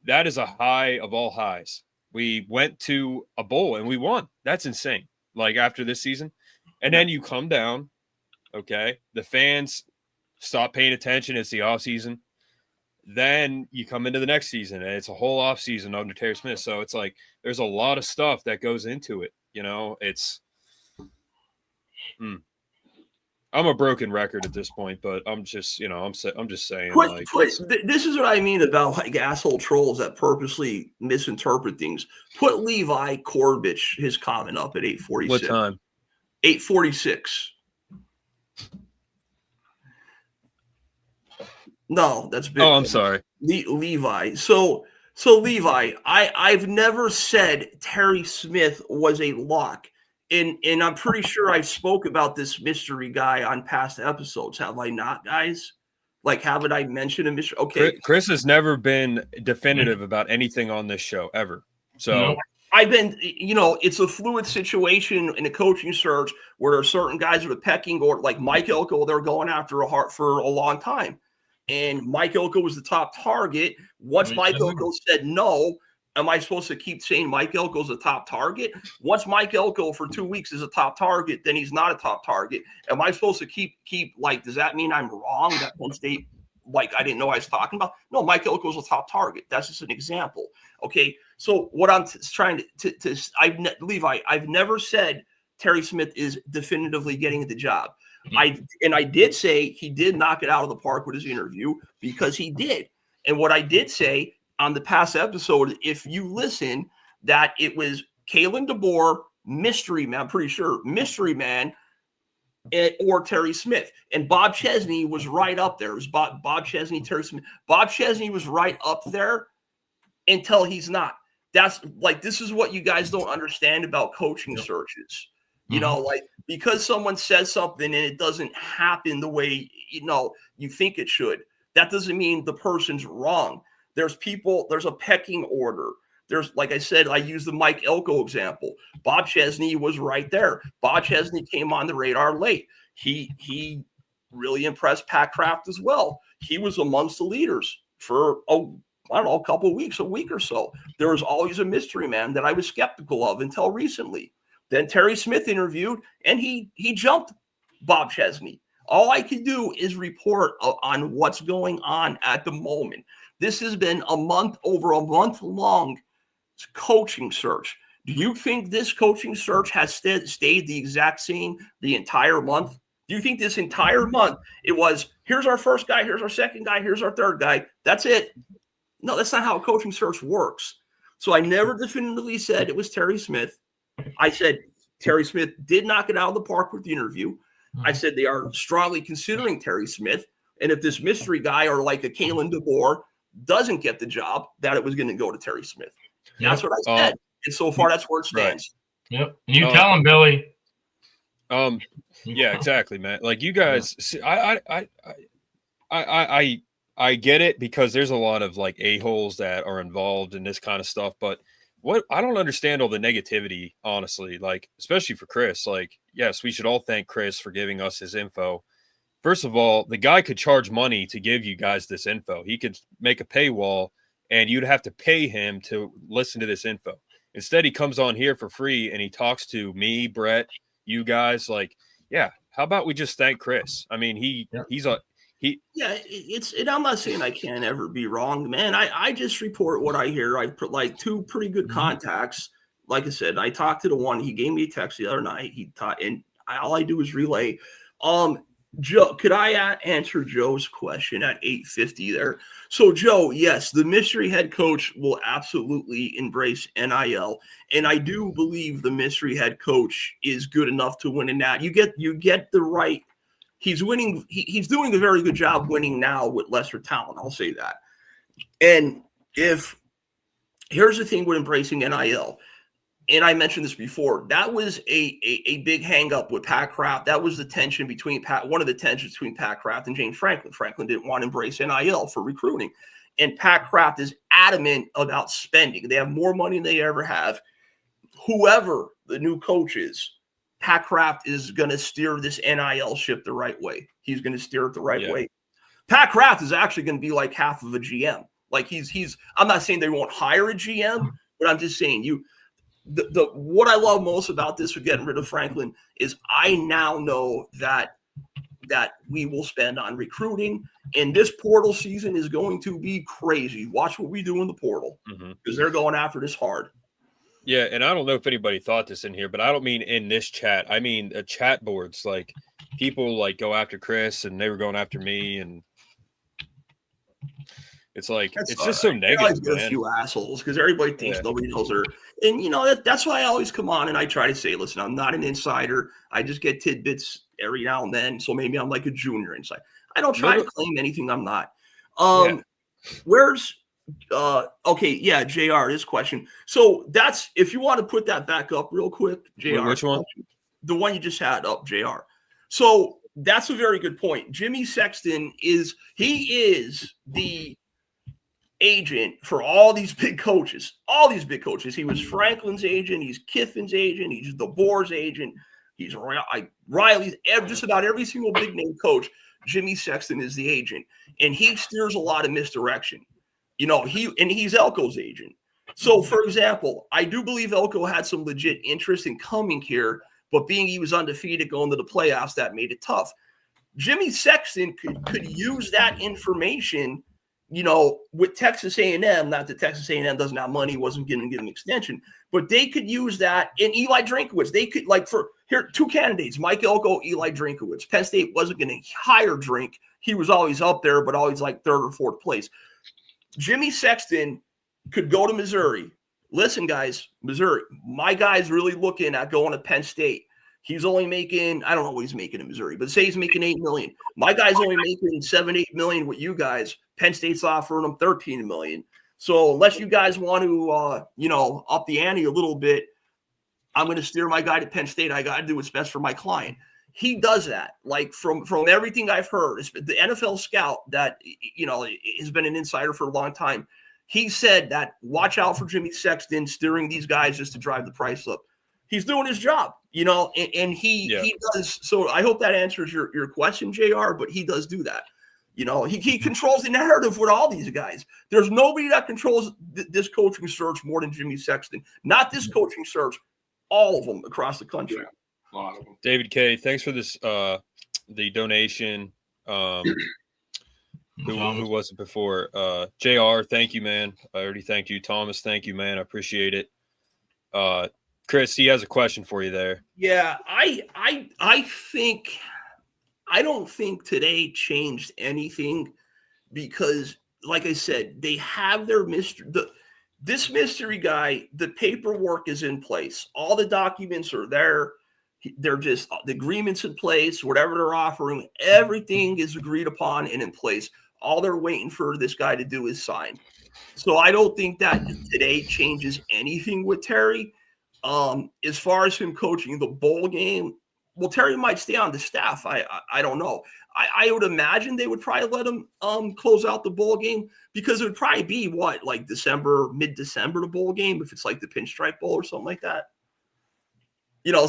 That is a high of all highs. We went to a bowl and we won. That's insane. Like, after this season, and then you come down, okay, the fans stop paying attention. It's the off season. Then you come into the next season and it's a whole off season under Terry Smith. So it's like, there's a lot of stuff that goes into it. You know, I'm a broken record at this point, but I'm just, you know, I'm just saying. This is what I mean about, like, asshole trolls that purposely misinterpret things. Put Levi Corbich, his comment up at 8:46. What time? 8:46. No, that's big. Oh, I'm sorry. Levi. So Levi, I've never said Terry Smith was a lock. And I'm pretty sure I spoke about this mystery guy on past episodes. Have I not, guys? Like, haven't I mentioned a mystery? Okay. Chris has never been definitive about anything on this show ever. So Nope. I've been, it's a fluid situation in a coaching search where there are certain guys with a pecking order, like Mike Elko, they're going after for a long time. And Mike Elko was the top target. Once Mike Elko said no, am I supposed to keep saying Mike Elko's a top target? Once Mike Elko for 2 weeks is a top target, then he's not a top target. Am I supposed to keep like, does that mean I'm wrong that Penn State, like, I didn't know I was talking about? No, Mike Elko's a top target. That's just an example. Okay. So what I'm trying to Levi, I've never said Terry Smith is definitively getting the job. I did say he did knock it out of the park with his interview, because he did. And what I did say on the past episode, if you listen, that it was Kalen DeBoer, mystery man, I'm pretty sure mystery man, or Terry Smith. And Bob Chesney was right up there. It was Bob Chesney, Terry Smith. Bob Chesney was right up there until he's not. That's like, this is what you guys don't understand about coaching searches. Like, because someone says something and it doesn't happen the way, you think it should, that doesn't mean the person's wrong. There's a pecking order. There's, like I said, I use the Mike Elko example. Bob Chesney was right there. Bob Chesney came on the radar late. He really impressed Pat Kraft as well. He was amongst the leaders for, a couple of weeks, a week or so. There was always a mystery man that I was skeptical of until recently. Then Terry Smith interviewed, and he jumped Bob Chesney. All I can do is report on what's going on at the moment. This has been over a month long coaching search. Do you think this coaching search has stayed the exact same the entire month? Do you think this entire month it was, here's our first guy, here's our second guy, here's our third guy, that's it? No, that's not how a coaching search works. So I never definitively said it was Terry Smith. I said Terry Smith did knock it out of the park with the interview. I said they are strongly considering Terry Smith. And if this mystery guy, or like a Kalen DeBoer, doesn't get the job, that it was going to go to Terry Smith. Yep. That's what I said. And so far, that's where it stands. Right. Yep. And you tell him, Billy. Yeah, exactly, man. Like, you guys, see, I get it, because there's a lot of like a-holes that are involved in this kind of stuff, but what I don't understand all the negativity, honestly, like, especially for Chris. Like, yes, we should all thank Chris for giving us his info. First of all, the guy could charge money to give you guys this info. He could make a paywall and you'd have to pay him to listen to this info. Instead, he comes on here for free and he talks to me, Brett, you guys. Like, yeah, how about we just thank Chris? I mean, I'm not saying I can't ever be wrong, man. I just report what I hear. I put like two pretty good contacts. Like I said, I talked to the one. He gave me a text the other night. All I do is relay. Joe, could I answer Joe's question at 8:50 there? So, Joe, yes, the mystery head coach will absolutely embrace NIL, and I do believe the mystery head coach is good enough to win in that. You get the right. He's winning. He's doing a very good job winning now with lesser talent. I'll say that. And here's the thing with embracing NIL, and I mentioned this before, that was a big hang up with Pat Kraft. That was the tension between one of the tensions between Pat Kraft and James Franklin. Franklin didn't want to embrace NIL for recruiting. And Pat Kraft is adamant about spending. They have more money than they ever have. Whoever the new coach is, Pat Kraft is going to steer this NIL ship the right way. He's going to steer it the right way. Pat Kraft is actually going to be like half of a GM. Like I'm not saying they won't hire a GM, but I'm just saying what I love most about this with getting rid of Franklin is I now know that we will spend on recruiting, and this portal season is going to be crazy. Watch what we do in the portal, because they're going after this hard. Yeah, and I don't know if anybody thought this in here, but I don't mean in this chat. I mean chat boards. Like, people like go after Chris, and they were going after me, and it's like it's just so negative. Always get a few assholes because everybody thinks nobody knows her, and that's why I always come on and I try to say, listen, I'm not an insider. I just get tidbits every now and then, so maybe I'm like a junior insider. I don't try to claim anything I'm not. Where's okay, yeah, JR, this question. So that's if you want to put that back up real quick, JR. Which one? The one you just had up, JR. So that's a very good point. Jimmy Sexton is the agent for all these big coaches. All these big coaches. He was Franklin's agent, he's Kiffin's agent, he's DeBoer's agent, he's Riley's, just about every single big name coach. Jimmy Sexton is the agent, and he steers a lot of misdirection. He's Elko's agent. So, for example, I do believe Elko had some legit interest in coming here, but being he was undefeated going to the playoffs, that made it tough. Jimmy Sexton could use that information, with Texas A&M. Not that Texas A&M doesn't have money, wasn't going to get an extension, but they could use that. And Eli Drinkowitz, they could two candidates, Mike Elko, Eli Drinkowitz. Penn State wasn't going to hire Drink. He was always up there, but always like third or fourth place. Jimmy Sexton could go to Missouri. Listen, guys, Missouri, my guy's really looking at going to Penn State. He's only making, I don't know what he's making in Missouri, but say he's making $8 million. My guy's only making $7-8 million with you guys. Penn State's offering him $13 million. So unless you guys want to, up the ante a little bit, I'm going to steer my guy to Penn State. I got to do what's best for my client. He does that. Like from everything I've heard, the NFL scout that, has been an insider for a long time. He said that watch out for Jimmy Sexton steering these guys just to drive the price up. He's doing his job, and he does. So I hope that answers your question, JR, but he does do that. He controls the narrative with all these guys. There's nobody that controls this coaching search more than Jimmy Sexton. Not this coaching search, all of them across the country. Yeah, a lot of them. David K, thanks for this, the donation. Who was it before? JR, thank you, man. I already thanked you. Thomas, thank you, man. I appreciate it. Chris, he has a question for you there. Yeah, I don't think today changed anything because, like I said, they have their mystery. This mystery guy, the paperwork is in place. All the documents are there. They're just the agreements in place, whatever they're offering, everything is agreed upon and in place. All they're waiting for this guy to do is sign. So I don't think that today changes anything with Terry. As far as him coaching the bowl game, well, Terry might stay on the staff. I don't know. I would imagine they would probably let him close out the bowl game because it would probably be December, mid-December, the bowl game, if it's like the Pinstripe Bowl or something like that.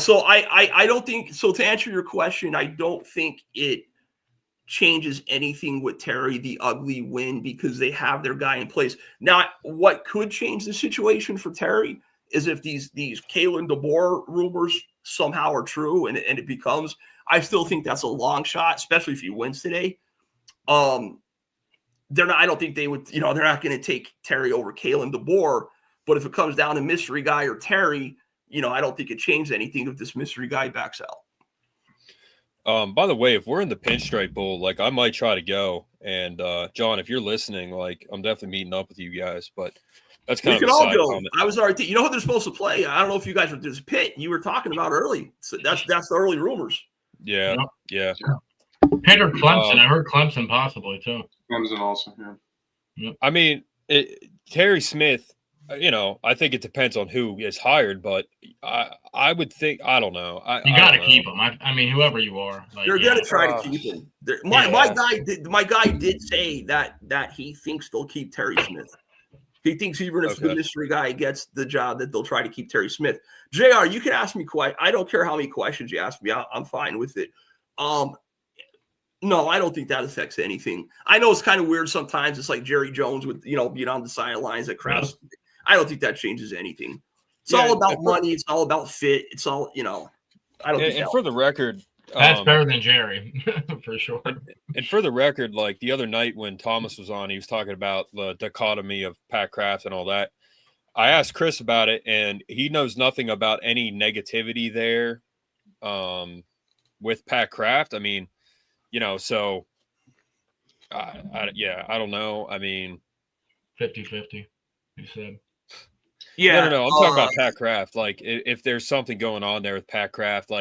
So I don't think so. To answer your question, I don't think it changes anything with Terry, the ugly win, because they have their guy in place. Now, what could change the situation for Terry is if these Kalen DeBoer rumors somehow are true and it becomes, I still think that's a long shot, especially if he wins today. I don't think they would, they're not going to take Terry over Kalen DeBoer, but if it comes down to mystery guy or Terry, I don't think it changed anything if this mystery guy backs out. By the way, if we're in the Pinstripe Bowl, I might try to go. And John, if you're listening, I'm definitely meeting up with you guys. But that's kind of a side comment. I was already. Who they're supposed to play? I don't know if you guys were. There's Pitt. You were talking about early. So that's the early rumors. Yeah. Pitt or Clemson. I heard Clemson possibly too. Clemson also. Yeah. Yep. I mean, Terry Smith. I think it depends on who is hired, but I would think, I don't know. You got to keep him. I mean, whoever you are, they're going to try to keep him. My guy did say that he thinks they'll keep Terry Smith. He thinks even if the mystery guy gets the job, that they'll try to keep Terry Smith. JR, you can ask me I don't care how many questions you ask me. I'm fine with it. No, I don't think that affects anything. I know it's kind of weird sometimes. It's like Jerry Jones with being on the sidelines at crowds. Yeah. I don't think that changes anything. It's all about money. It's all about fit. It's all, I don't think and for the record, that's better than Jerry for sure. And for the record, the other night when Thomas was on, he was talking about the dichotomy of Pat Kraft and all that. I asked Chris about it, and he knows nothing about any negativity there with Pat Kraft. I mean, so I don't know. I mean, 50-50, you said. Yeah, no. I'm talking about Pat Kraft. If there's something going on there with Pat Kraft,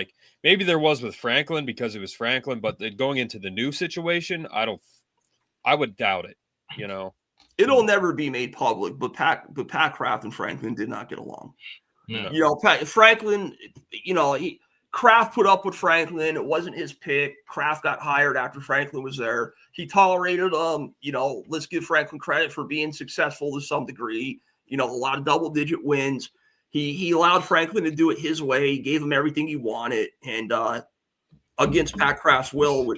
maybe there was with Franklin because it was Franklin, but going into the new situation, I would doubt it. you know. It'll never be made public, but Pat Kraft and Franklin did not get along. No. You know, Franklin, you know, Kraft put up with Franklin. It wasn't his pick. Kraft got hired after Franklin was there. He tolerated you know, let's give Franklin credit for being successful to some degree. You know, a lot of double-digit wins. He allowed Franklin to do it his way. He gave him everything he wanted, and against Pat Kraft's will,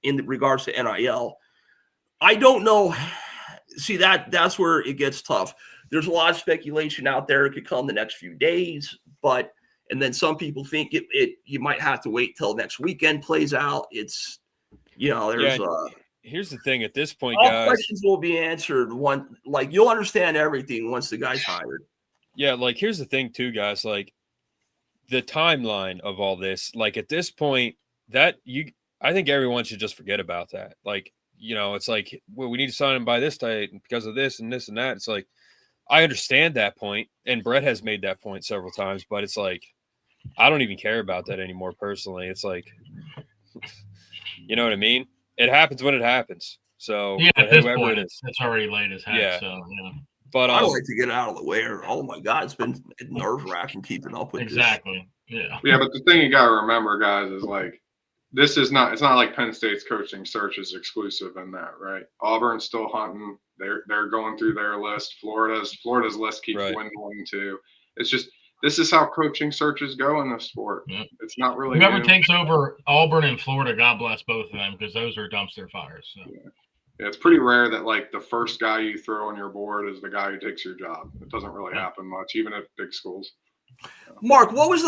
in regards to NIL, I don't know. See, that's where it gets tough. There's a lot of speculation out there. It could come the next few days, and then some people think you might have to wait till next weekend plays out. It's, you know, there's here's the thing at this point, all guys. questions will be answered you'll understand everything once the guy's hired. Yeah, like here's the thing too, guys. Like the timeline of all this, like at this point, I think everyone should just forget about that. Like, you know, it's like, well, we need to sign him by this date because of this and this and that. It's like, I understand that point, and Brett has made that point several times, but it's like, I don't even care about that anymore personally. It's like, you know what I mean? It happens when it happens. So yeah, at this whoever point, it is, it's already late as heck. Yeah. So yeah. But I like to get out of the way. Oh my God, it's been nerve-wracking keeping up with exactly. Yeah. Yeah, but the thing you gotta remember, guys, is like it's not like Penn State's coaching search is exclusive in that, right? Auburn's still hunting. They're going through their list. Florida's list keeps dwindling too. It's just this is how coaching searches go in this sport. Yeah. It's not really whoever new. takes over Auburn and Florida, God bless both of them, because those are dumpster fires. So. Yeah, it's pretty rare that like the first guy you throw on your board is the guy who takes your job. It doesn't really happen much, even at big schools. Mark, what was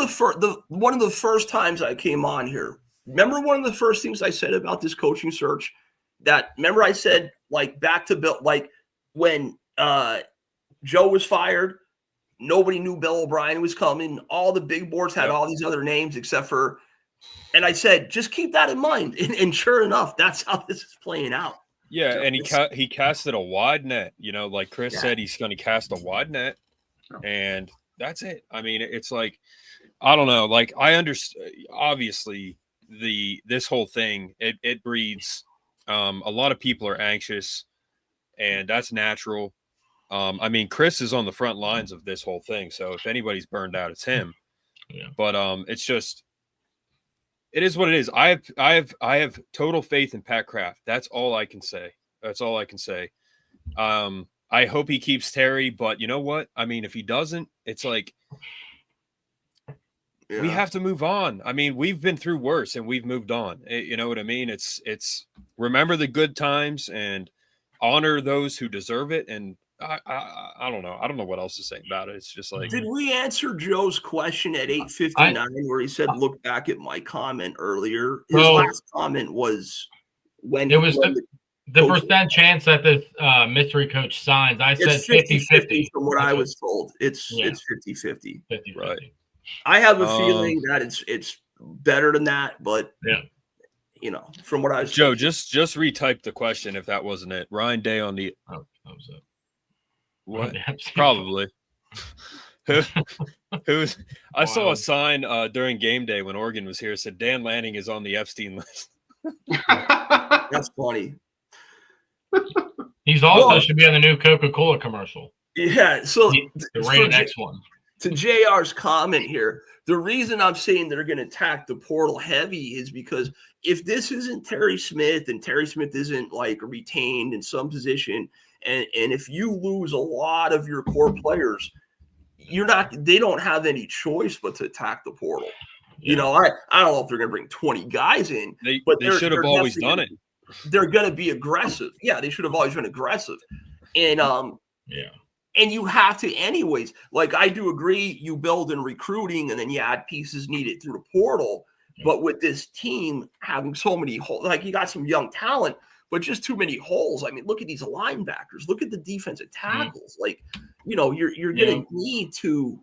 one of the first times I came on here? Remember one of the first things I said about this coaching search? Remember I said, like, back to Bill, like when Joe was fired, nobody knew Bill O'Brien was coming. All the big boards had all these other names except for, and I said, just keep that in mind. And sure enough, that's how this is playing out. yeah, and he casted a wide net. You know, like Chris said, he's going to cast a wide net, and that's it. I mean, it's like, I don't know. Like, I understand. Obviously, this whole thing it breeds. A lot of people are anxious, and that's natural. I mean, Chris is on the front lines of this whole thing, so if anybody's burned out, it's him. Yeah. But it's just, it is what it is. I have total faith in Pat Kraft. That's all I can say. I hope he keeps Terry, but you know what? I mean, if he doesn't, it's like we have to move on. I mean, we've been through worse and we've moved on. You know what I mean? It's remember the good times and honor those who deserve it. And I don't know. I don't know what else to say about it. It's just like, did we answer Joe's question at 8:59 where he said, look back at my comment earlier? His last comment was when it was the percent chance that this mystery coach signs. I said 50-50 from what I was told. It's 50-50. right. I have a feeling that it's better than that, but you know, from what I was Joe, just retype the question if that wasn't it. Ryan Day on the what? Probably. Who's? I saw a sign during game day when Oregon was here. It said Dan Lanning is on the Epstein list. That's funny. He's also should be on the new Coca-Cola commercial. Yeah. So the rated X one. To JR's comment here, the reason I'm saying they're going to attack the portal heavy is because if this isn't Terry Smith and Terry Smith isn't like retained in some position, and if you lose a lot of your core players, they don't have any choice but to attack the portal. Yeah. You know, I don't know if they're going to bring 20 guys in, but they should have always done it. They're going to be aggressive. Yeah, they should have always been aggressive. And and you have to anyways. Like, I do agree, you build in recruiting and then you add pieces needed through the portal. But with this team having so many holes, like you got some young talent, but just too many holes. I mean, look at these linebackers. Look at the defensive tackles. Like, you know, you're going to need to,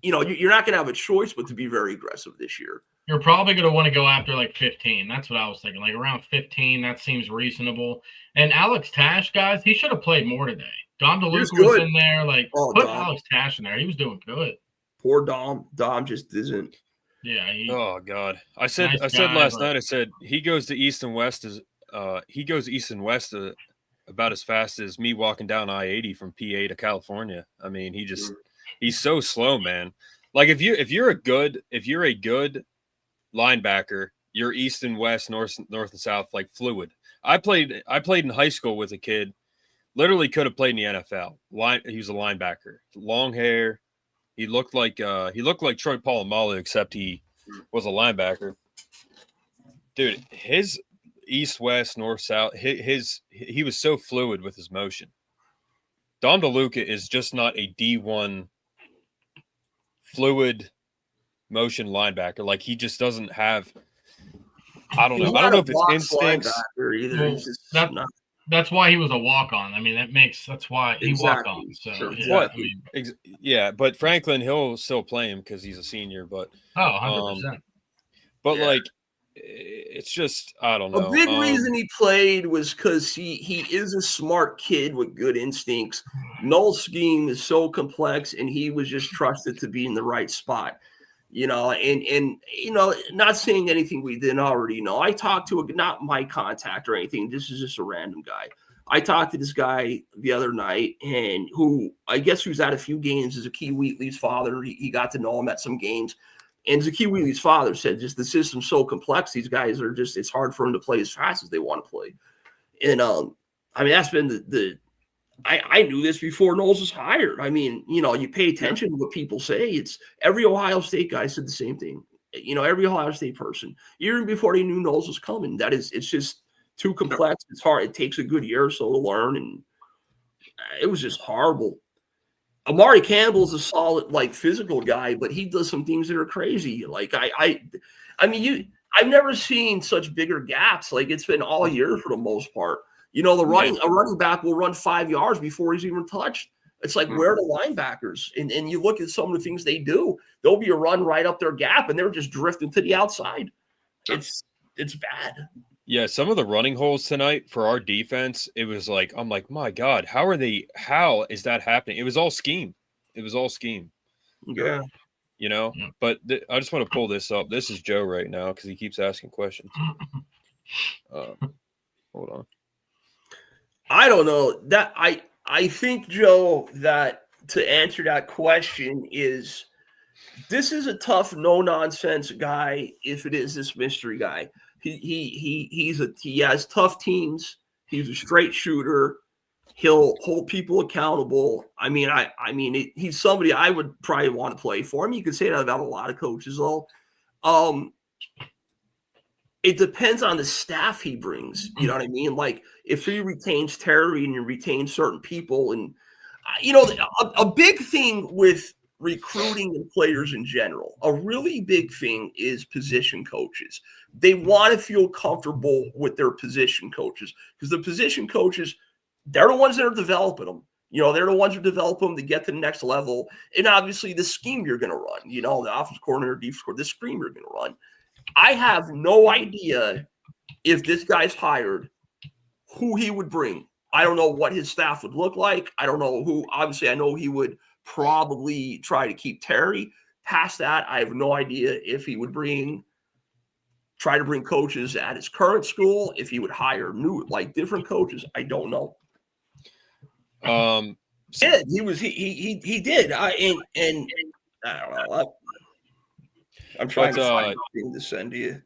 you know, you're not going to have a choice but to be very aggressive this year. You're probably going to want to go after like 15. That's what I was thinking. Like around 15, that seems reasonable. And Alex Tash, guys, he should have played more today. Dom DeLuca was in there. Like, put Alex Tash in there. He was doing good. Poor Dom. Dom just isn't. Yeah. Oh God. I said last night. I said he goes to East and West as about as fast as me walking down I-80 from PA to California. I mean, he's so slow, man. Like if you're a good linebacker, you're east and west, north and south, like fluid. I played in high school with a kid, literally could have played in the NFL. He was a linebacker, long hair. He looked like Troy Polamalu, except he was a linebacker. Dude, his east, west, north, south, he was so fluid with his motion. Dom DeLuca is just not a D1 fluid motion linebacker. Like he just doesn't have. I don't know. I don't know if it's instincts. Either. Well, that's why he was a walk-on. I mean, that's why he walked on. So sure. yeah, yeah, but Franklin, he'll still play him because he's a senior. But 100%. But like, it's just I don't know. A big reason he played was because he is a smart kid with good instincts. Noel's scheme is so complex, and he was just trusted to be in the right spot. And not saying anything we didn't already know. I talked to not my contact or anything. This is just a random guy. I talked to this guy the other night, and who I guess who's at a few games is Zakee Wheatley's father. He got to know him at some games. And Zakee Wheatley's father said just the system's so complex. These guys are just, it's hard for them to play as fast as they want to play. And I mean, that's been I knew this before Knowles was hired. I mean, you pay attention to what people say. It's every Ohio State guy said the same thing. Every Ohio State person, even before they knew Knowles was coming, it's just too complex. It's hard. It takes a good year or so to learn. And it was just horrible. Amari Campbell's a solid, like, physical guy, but he does some things that are crazy. Like I mean, I've never seen such bigger gaps. Like it's been all year for the most part. A running back will run 5 yards before he's even touched. It's like, where are the linebackers? And you look at some of the things they do, there'll be a run right up their gap, and they're just drifting to the outside. It's bad. Yeah, some of the running holes tonight for our defense, it was like, I'm like, my God, how is that happening? It was all scheme. Yeah. But I just want to pull this up. This is Joe right now because he keeps asking questions. Hold on. I don't know that I think, Joe, that to answer that question is this is a tough, no nonsense guy. If it is this mystery guy, he has tough teams. He's a straight shooter. He'll hold people accountable. I mean, he's somebody I would probably want to play for him. You could say that about a lot of coaches, though. It depends on the staff he brings. You know what I mean? Like if he retains Terry and he retains certain people, and a big thing with recruiting and players in general, a really big thing is position coaches. They want to feel comfortable with their position coaches because the position coaches, they're the ones that are developing them. They're the ones who develop them to get to the next level. And obviously the scheme you're going to run, the offensive coordinator, defensive coordinator, the scheme you're going to run. I have no idea if this guy's hired, who he would bring. I don't know what his staff would look like. I don't know who. Obviously, I know he would probably try to keep Terry. Past that, I have no idea if he would try to bring coaches at his current school, if he would hire different coaches. I don't know. He did. I don't know. I'm trying to find something to send to you.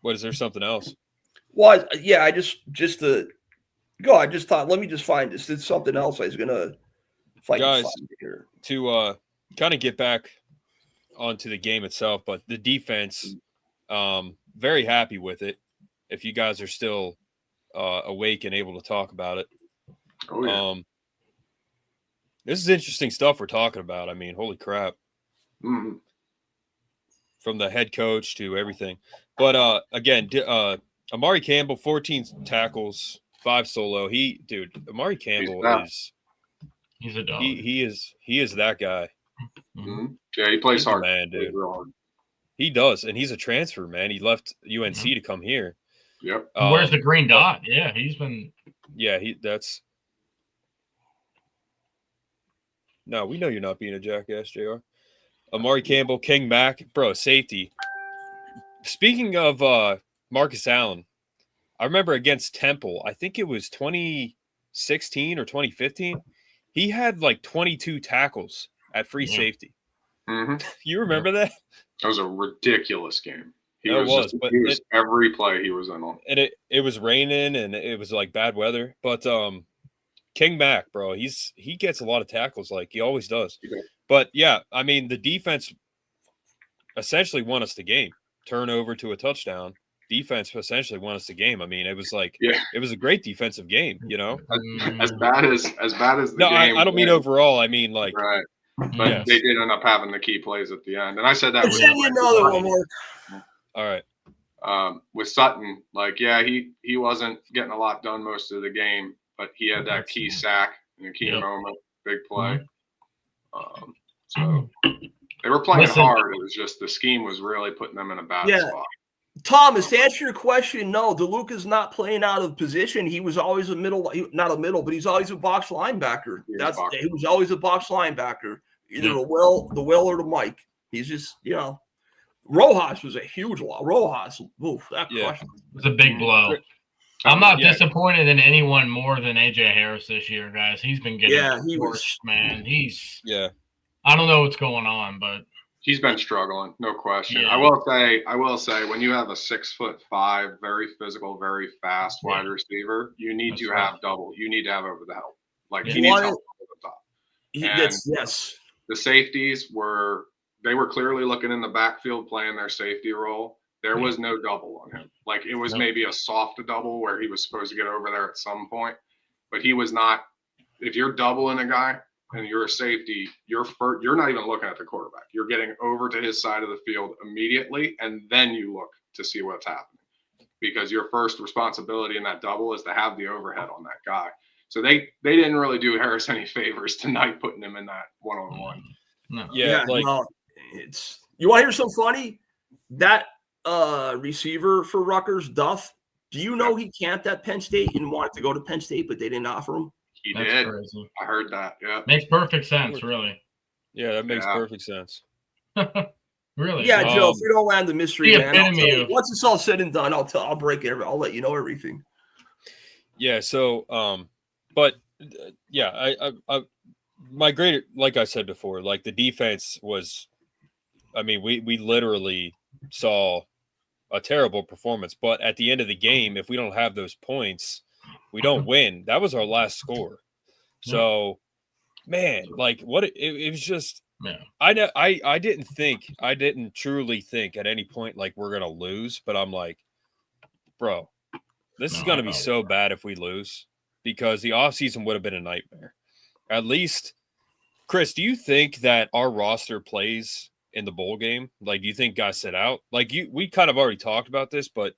What, is there something else? Well, yeah, I just to go. I just thought, let me just find this. It's something else I was gonna find here. To kind of get back onto the game itself, but the defense, very happy with it. If you guys are still awake and able to talk about it. Oh yeah. This is interesting stuff we're talking about. I mean, holy crap. Mm-hmm. From the head coach to everything. But again, Amari Campbell, 14 tackles, 5 solo. Amari Campbell he's a dog. He is that guy. Mm-hmm. Yeah, he plays hard. Man, dude. He does, and he's a transfer, man. He left UNC to come here. Yep. Where's the green dot? Yeah, he's been. Yeah, that's. No, we know you're not being a jackass, JR. Amari Campbell, King Mack, bro, safety. Speaking of Marcus Allen, I remember against Temple, I think it was 2016 or 2015. He had like 22 tackles at free safety. Mm-hmm. You remember that? That was a ridiculous game. He It was, just, but he was every play he was in on. And it was raining and it was like bad weather. But King Mac, bro, he gets a lot of tackles like he always does. Yeah. But yeah, I mean the defense essentially won us the game. Turnover to a touchdown. Defense essentially won us the game. I mean, it was like it was a great defensive game, you know. As bad as the no, game. I don't mean overall. I mean like right. But they did end up having the key plays at the end, and I said that. Send you another one, Mark. All right. With Sutton, like he wasn't getting a lot done most of the game, but he had that key sack in a key moment, big play. So they were playing hard. It was just the scheme was really putting them in a bad spot. Thomas, to answer your question, no, DeLuca's not playing out of position. He was always not a middle, but he's always a box linebacker. He was always a box linebacker, either the Will or the Mike. He's just, Rojas was a huge loss. Rojas, that question was a big blow. I'm not disappointed in anyone more than AJ Harris this year, guys. He's been getting worse, man. I don't know what's going on, but he's been struggling, no question. Yeah. I will say, when you have a 6'5", very physical, very fast wide receiver, you need to have double. You need to have over the help. Like he needs help over the top. The safeties were clearly looking in the backfield playing their safety role. There was no double on him. Like it was maybe a soft double where he was supposed to get over there at some point, but he was not. If you're doubling a guy and you're a safety, you're not even looking at the quarterback. You're getting over to his side of the field immediately, and then you look to see what's happening, because your first responsibility in that double is to have the overhead on that guy. So they didn't really do Harris any favors tonight, putting him in that one-on-one. No. It's you want to hear something funny? That receiver for Rutgers, Duff. Do you know he camped at Penn State and wanted to go to Penn State, but they didn't offer him? He did. Crazy. I heard that. Yeah, makes perfect sense, really. Yeah, that makes perfect sense. Really? Yeah, Joe. If we don't land the mystery, man, once it's all said and done, I'll break it. I'll let you know everything. Yeah. So, my greater, like I said before, like the defense was. I mean, we literally saw a terrible performance, but at the end of the game, if we don't have those points, we don't win. That was our last score. So, man, like what it was just. I didn't truly think at any point like we're gonna lose, but I'm like, bro, this is gonna be so bad if we lose, because the offseason would have been a nightmare. At least, Chris, do you think that our roster plays in the bowl game? Like, do you think guys sit out? Like we kind of already talked about this, but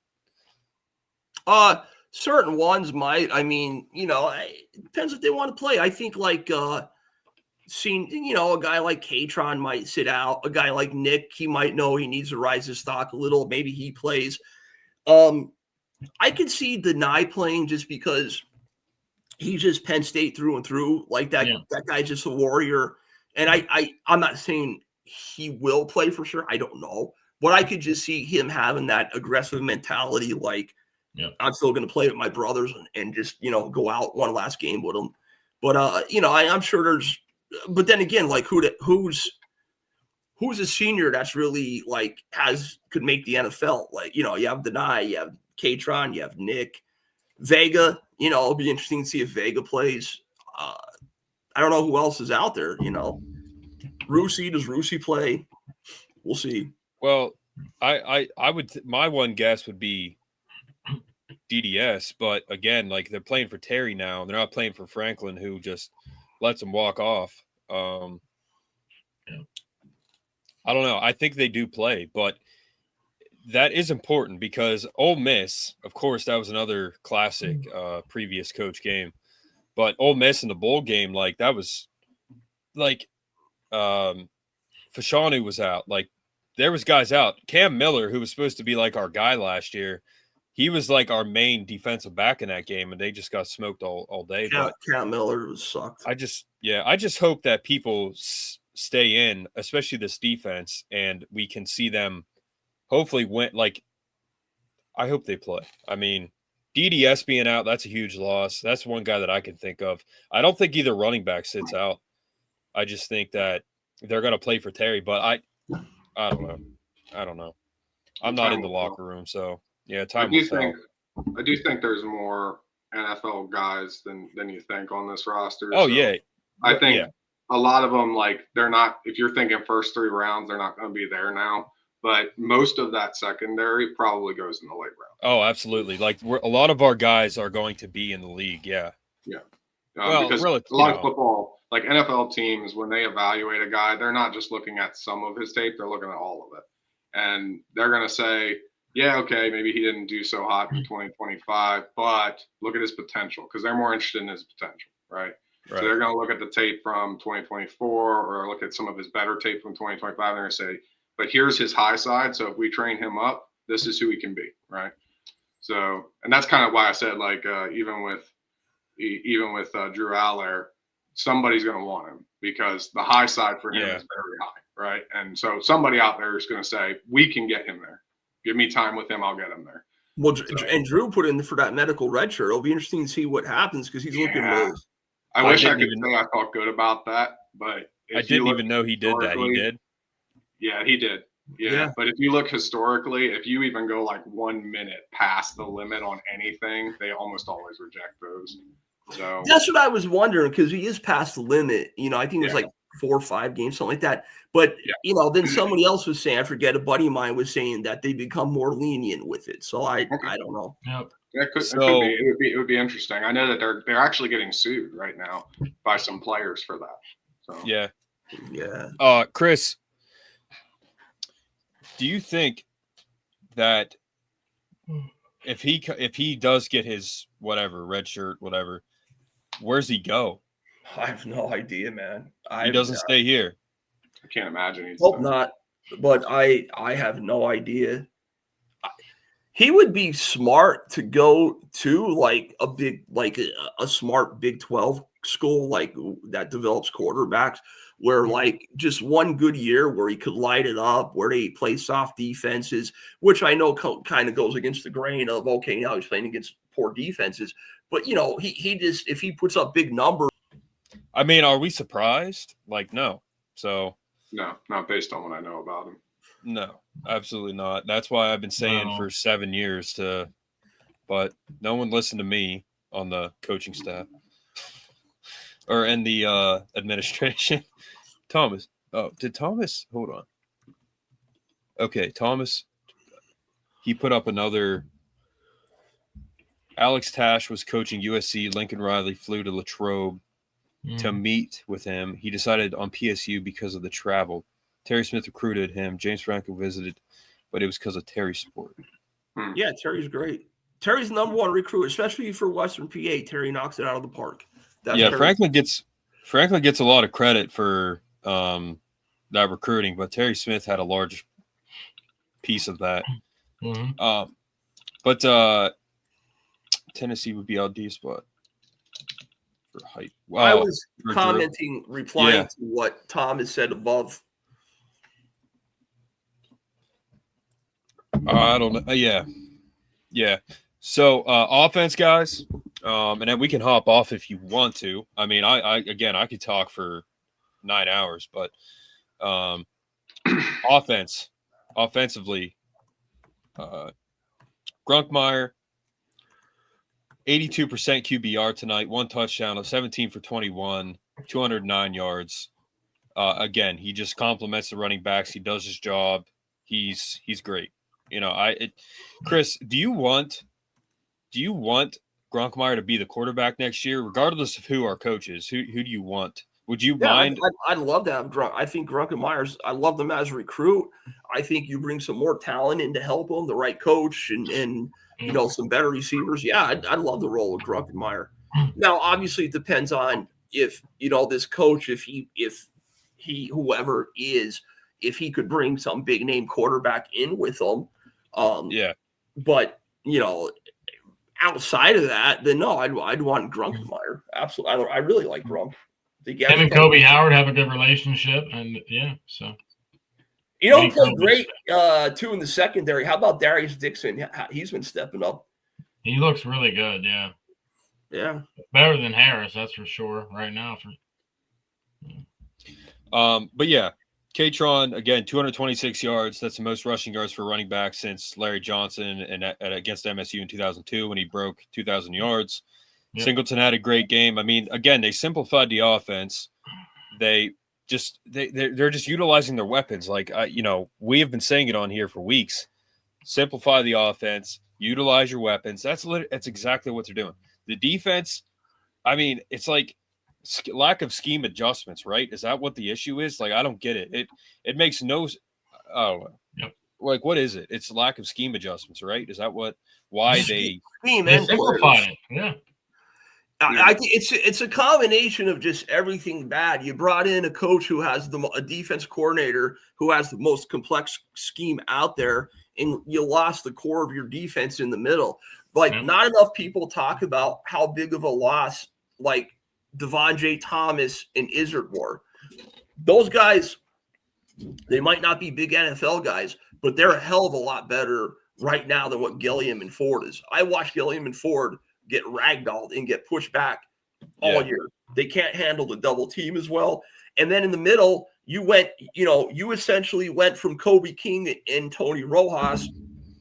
certain ones might. I mean, it depends if they want to play. I think like seeing, a guy like Katron might sit out. A guy like Nick, he might know he needs to rise his stock a little. Maybe he plays. I could see Deny playing just because he's just Penn State through and through. Like that guy's just a warrior. And I'm not saying he will play for sure. I don't know. But I could just see him having that aggressive mentality. Like, I'm still going to play with my brothers and just, go out one last game with them. But, I'm sure there's, but then again, like who's a senior that's really like could make the NFL? Like, you have Deny, you have Katron, you have Nick, Vega. It'll be interesting to see if Vega plays. I don't know who else is out there. Rusi, does Rusi play? We'll see. Well, I would my one guess would be DDS, but again, like they're playing for Terry now, they're not playing for Franklin, who just lets them walk off. I don't know. I think they do play, but that is important because Ole Miss, of course, that was another classic previous coach game. But Ole Miss in the bowl game, like that was like Fashanu was out. Like there was guys out. Cam Miller, who was supposed to be like our guy last year, he was like our main defensive back in that game, and they just got smoked all day. Yeah, but Cam Miller sucked. I just hope that people stay in, especially this defense, and we can see them hopefully win. Like, I hope they play. I mean, DDS being out, that's a huge loss. That's one guy that I can think of. I don't think either running back sits out. I just think that they're going to play for Terry, but I don't know. I'm not in the locker room, so yeah, time will tell. I do think there's more NFL guys than you think on this roster. Oh, so yeah. I think a lot of them, like, they're not, if you're thinking first 3 rounds, they're not going to be there now. But most of that secondary probably goes in the late round. Oh, absolutely. Like, a lot of our guys are going to be in the league, yeah. Yeah. Because a lot of football, like NFL teams, when they evaluate a guy, they're not just looking at some of his tape, they're looking at all of it. And they're going to say, yeah, okay, maybe he didn't do so hot in 2025, but look at his potential, because they're more interested in his potential, right? So they're going to look at the tape from 2024 or look at some of his better tape from 2025, and they're going to say, but here's his high side, so if we train him up, this is who he can be, right? So, and that's kind of why I said, like, even with Drew Aller, somebody's going to want him because the high side for him is very high, right? And so somebody out there is going to say, we can get him there. Give me time with him, I'll get him there. Well, and Drew put in for that medical red shirt. It'll be interesting to see what happens because he's looking good. I wish I could say I felt good about that, but I didn't even know he did that. He did? Yeah, he did. Yeah. But if you look historically, if you even go like 1 minute past the limit on anything, they almost always reject those. So that's what I was wondering because he is past the limit. You know, I think it was like 4 or 5 games, something like that. But, you know, then somebody else was saying, I forget, a buddy of mine was saying that they become more lenient with it. So I don't know. Yep. It could be. It would be interesting. I know that they're actually getting sued right now by some players for that. So yeah. Chris, do you think that if he does get his whatever red shirt, whatever, where's he go? I have no idea, man. He doesn't stay here. I can't imagine he's hope not, but I have no idea. He would be smart to go to like a big, like a smart Big 12 school like that develops quarterbacks where like just one good year where he could light it up, where they play soft defenses, which I know kind of goes against the grain of, okay, now he's playing against poor defenses. But, you know, he just, if he puts up big numbers. I mean, are we surprised? Like, no. So. No, not based on what I know about him. No, absolutely not. That's why I've been saying for 7 years but no one listened to me on the coaching staff or in the administration. Thomas. Oh, did Thomas? Hold on. Okay, Thomas. He put up another. Alex Tash was coaching USC. Lincoln Riley flew to Latrobe to meet with him. He decided on PSU because of the travel. Terry Smith recruited him. James Franco visited, but it was because of Terry's sport. Yeah, Terry's great. Terry's the #1 recruit, especially for Western PA. Terry knocks it out of the park. Franklin gets a lot of credit for that recruiting, but Terry Smith had a large piece of that. But Tennessee would be our D spot for height. Wow. I was commenting, replying to what Tom has said above. I don't know. Yeah. So offense, guys, and then we can hop off if you want to. I mean, I could talk for 9 hours, but offensively, Grunkmeyer, 82% QBR tonight, 1 touchdown, 17 for 21, 209 yards. Again, he just compliments the running backs. He does his job. He's great. You know, Chris, do you want Grunkmeyer to be the quarterback next year, regardless of who our coach is? Who do you want? Would you mind? I'd love to have Grunk. I think Grunkmeyer's. I love them as a recruit. I think you bring some more talent in to help him, the right coach, and you know, some better receivers. Yeah, I'd love the role of Grunkmeyer. Now, obviously, it depends on if you know this coach, if he whoever is, if he could bring some big name quarterback in with him. But you know, outside of that, then no, I'd want Grunkmeyer. Absolutely, I really like Grunk. Him and Kobe Howard have a good relationship, and so you know, he played great too in the secondary. How about Darius Dixon? He's been stepping up. He looks really good. Yeah. Yeah. Better than Harris, that's for sure. Right now. But yeah, Katron again, 226 yards. That's the most rushing yards for running back since Larry Johnson and against MSU in 2002 when he broke 2,000 yards. Yep. Singleton had a great game. I mean, again, they simplified the offense. They're just utilizing their weapons. Like we have been saying it on here for weeks. Simplify the offense. Utilize your weapons. That's exactly what they're doing. The defense. I mean, it's like lack of scheme adjustments, right? Is that what the issue is? Like, I don't get it. It makes no. Oh, yep. Like, what is it? It's lack of scheme adjustments, right? Is that why they simplified it? Yeah. I think it's a combination of just everything bad. You brought in a coach who has a defense coordinator who has the most complex scheme out there, and you lost the core of your defense in the middle. Like, not enough people talk about how big of a loss, like, Devon J. Thomas and Izzard were. Those guys, they might not be big NFL guys, but they're a hell of a lot better right now than what Gilliam and Ford is. I watched Gilliam and Ford get ragdolled and get pushed back all year. They can't handle the double team as well. And then in the middle, you essentially went from Kobe King and Tony Rojas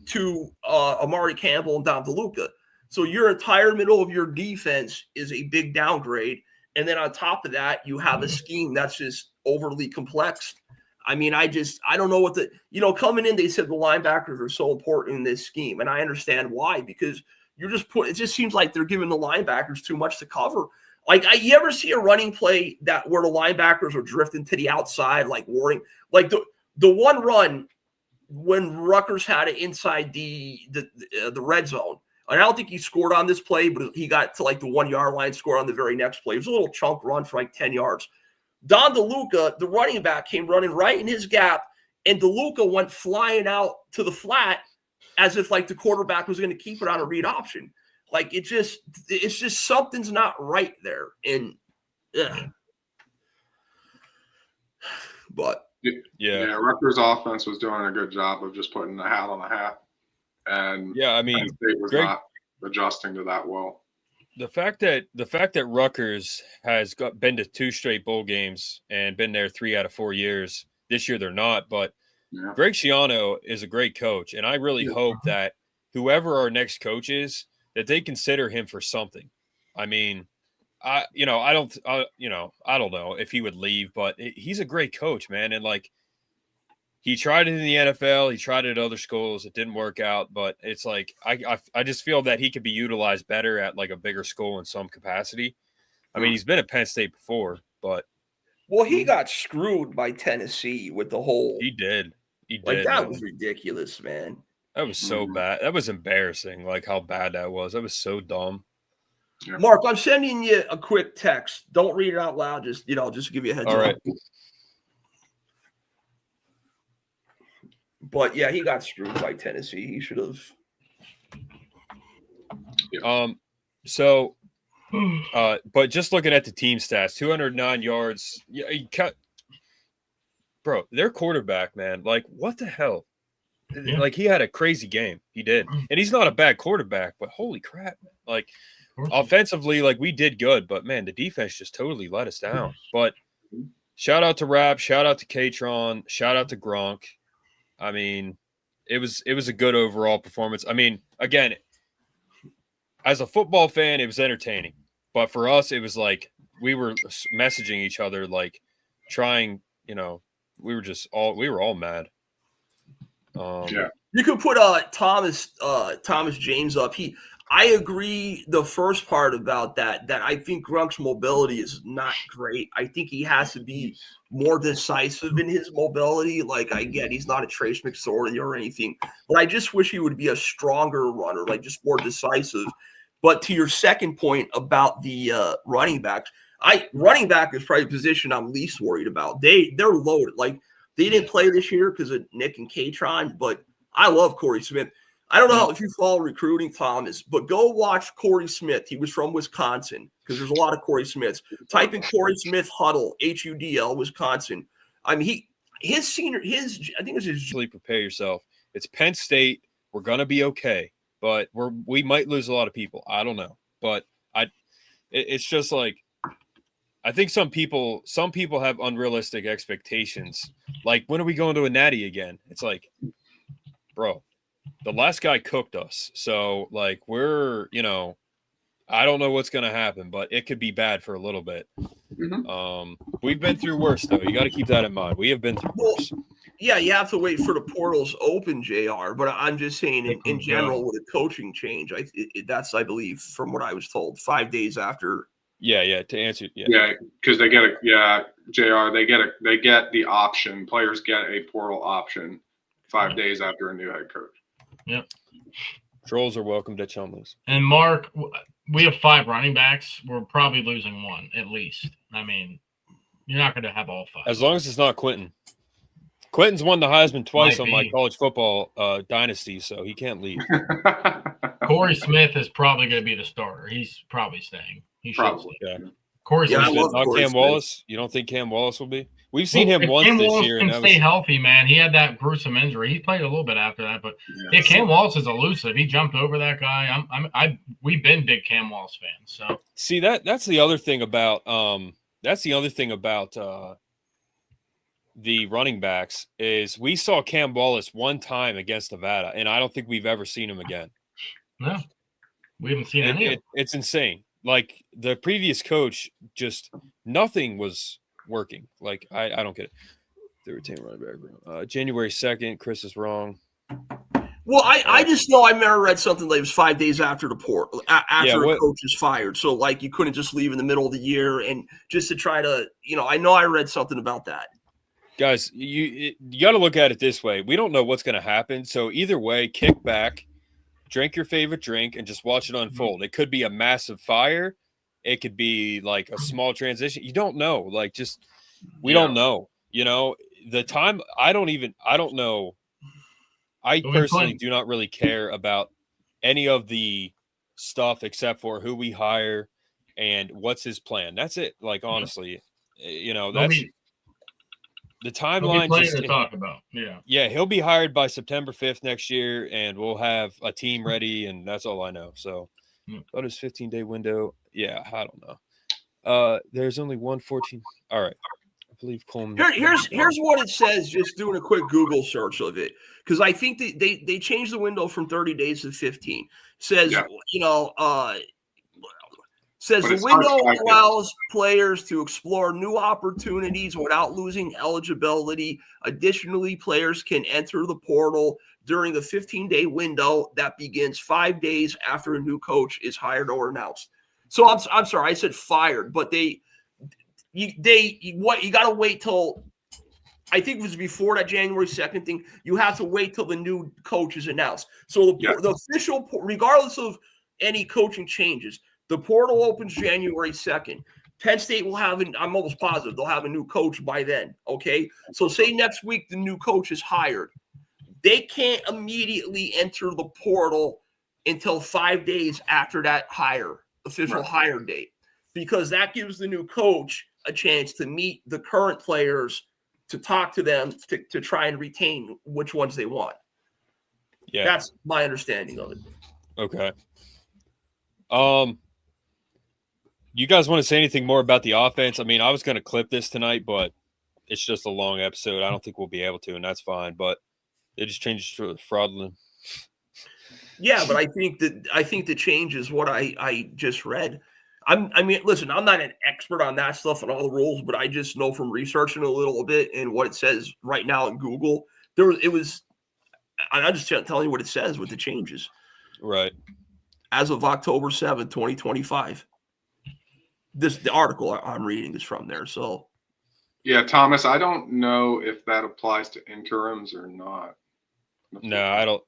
to Amari Campbell and Dom DeLuca. So your entire middle of your defense is a big downgrade. And then on top of that, you have a scheme that's just overly complex. I mean, I don't know what coming in, they said the linebackers are so important in this scheme. And I understand why, because it just seems like they're giving the linebackers too much to cover. Like, you ever see a running play where the linebackers are drifting to the outside, like warning, like the one run when Rutgers had it inside the red zone. And I don't think he scored on this play, but he got to like the 1 yard line, scored on the very next play. It was a little chunk run for like 10 yards. Don DeLuca, the running back, came running right in his gap, and DeLuca went flying out to the flat as if like the quarterback was going to keep it on a read option. Like, it's just something's not right there. And but Rutgers offense was doing a good job of just putting the hat on the hat. And I mean, Penn State was not adjusting to that well. The fact that Rutgers has been to 2 straight bowl games and been there 3 out of 4 years. This year they're not, but Greg Schiano is a great coach, and I really hope that whoever our next coach is, that they consider him for something. I mean, I don't know if he would leave, but he's a great coach, man, and like. He tried it in the NFL. He tried it at other schools. It didn't work out, but it's like I just feel that he could be utilized better at like a bigger school in some capacity. I mean, he's been at Penn State before, but he got screwed by Tennessee with the whole. He did. That was ridiculous, man. That was so bad. That was embarrassing. Like how bad that was. That was so dumb. Yeah. Mark, I'm sending you a quick text. Don't read it out loud. Just give you a heads up. All right. But yeah, he got screwed by Tennessee. He should have. So, but just looking at the team stats, 209 yards. Yeah, he cut. Bro, their quarterback, man. Like, what the hell? Yeah. Like, he had a crazy game. He did, and he's not a bad quarterback. But holy crap, man. Like, offensively, like we did good, but man, the defense just totally let us down. But shout out to Rap, shout out to Katron, shout out to Gronk. I mean, it was a good overall performance. I mean, again, as a football fan, it was entertaining. But for us, it was like we were messaging each other, like trying, we were all mad. You could put Thomas James up. I agree the first part about that I think Grunk's mobility is not great. I think he has to be more decisive in his mobility. Like, I get he's not a Trace McSorley or anything, but I just wish he would be a stronger runner, like just more decisive. But to your second point about the running backs, running back is probably the position I'm least worried about. They're loaded. Like, they didn't play this year because of Nick and Katron, but I love Corey Smith. I don't know if you follow recruiting, Thomas, but go watch Corey Smith. He was from Wisconsin because there's a lot of Corey Smiths. Type in Corey Smith Huddle, HUDL, Wisconsin. I mean, I think it's his. Prepare yourself. It's Penn State. We're going to be okay. but we might lose a lot of people. I don't know, but it's just like I think some people have unrealistic expectations. Like, when are we going to a natty again? It's like, bro, the last guy cooked us, so like we're I don't know what's going to happen, but it could be bad for a little bit. Mm-hmm. We've been through worse, though. You got to keep that in mind. We have been through worse. Yeah, you have to wait for the portals open, JR. But I'm just saying, in general, with a coaching change, that's, I believe, from what I was told, 5 days after. Yeah. To answer, Yeah, because they get JR. They get the option. Players get a portal option 5 days after a new head coach. Yep. Trolls are welcome to Chumleys. And Mark, we have 5 running backs. We're probably losing 1 at least. I mean, you're not going to have all 5. As long as it's not Quentin. Quentin's won the Heisman twice on my college football dynasty, so he can't leave. Corey Smith is probably going to be the starter. He's probably staying. He should stay. Yeah. Corey Smith. Not Cam Wallace. You don't think Cam Wallace will be? We've seen him once Cam this Wallace year. Can stay healthy, man. He had that gruesome injury. He played a little bit after that, but Cam Wallace is elusive. He jumped over that guy. We've been big Cam Wallace fans. So see that's the other thing about the running backs is we saw Cam Wallace one time against Nevada, and I don't think we've ever seen him again. No, we haven't seen any. It's insane. Like, the previous coach, just nothing was working. Like, I don't get it. They retain running back. January 2nd, Chris is wrong. Well, I just know I remember read something that it was 5 days after the after a coach is fired. So, like, you couldn't just leave in the middle of the year and just to try to, I know I read something about that. Guys, you got to look at it this way. We don't know what's going to happen. So either way, kick back, drink your favorite drink, and just watch it unfold. It could be a massive fire. It could be like a small transition. You don't know. Like, just we don't know. The time. I don't know. I personally do not really care about any of the stuff except for who we hire and what's his plan. That's it. Like, honestly, that's. The timeline to talk about. Yeah, he'll be hired by September 5th next year, and we'll have a team ready, and that's all I know. So, about his 15-day window, yeah, I don't know. There's only 114. All right, I believe Coleman. Here's what it says. Just doing a quick Google search of it, because I think they changed the window from 30 days to 15. Says Says the window allows players to explore new opportunities without losing eligibility. Additionally, players can enter the portal during the 15-day window that begins 5 days after a new coach is hired or announced. So I'm sorry, I said fired, but you got to wait till, I think it was before that January 2nd thing. You have to wait till the new coach is announced. So the official, regardless of any coaching changes, the portal opens January 2nd. Penn State will have, I'm almost positive, they'll have a new coach by then, okay? So say next week the new coach is hired. They can't immediately enter the portal until 5 days after that official hire date, because that gives the new coach a chance to meet the current players, to talk to them, to try and retain which ones they want. Yeah. That's my understanding of it. Okay. You guys want to say anything more about the offense? I mean, I was going to clip this tonight, but it's just a long episode. I don't think we'll be able to, and that's fine. But it just changes to fraudulent. Yeah, but I think the change is what I just read. I mean, listen, I'm not an expert on that stuff and all the rules, but I just know from researching a little bit and what it says right now in Google. I'm just telling you what it says with the changes. Right. As of October 7th, 2025. The article I'm reading is from there. So, yeah, Thomas, I don't know if that applies to interims or not. No, I don't.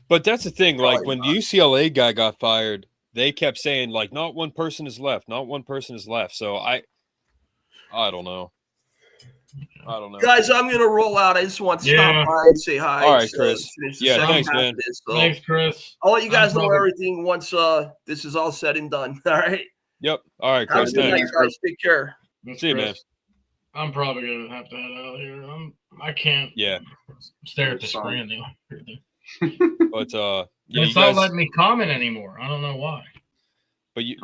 But that's the thing. Probably like when not. the UCLA guy got fired, they kept saying like, not one person is left. Not one person is left. So I don't know. Guys, I'm going to roll out. I just want to stop by and say hi. All right, Chris. Thanks, man. Thanks, Chris. I'll let you guys know everything once this is all said and done. All right? Yep. All right, Chris. Thanks. Guys. Take care. See you, man. I'm probably going to have to head out here. I can't stare at the screen. But But yeah, it's you not guys. letting me comment anymore. I don't know why. But you,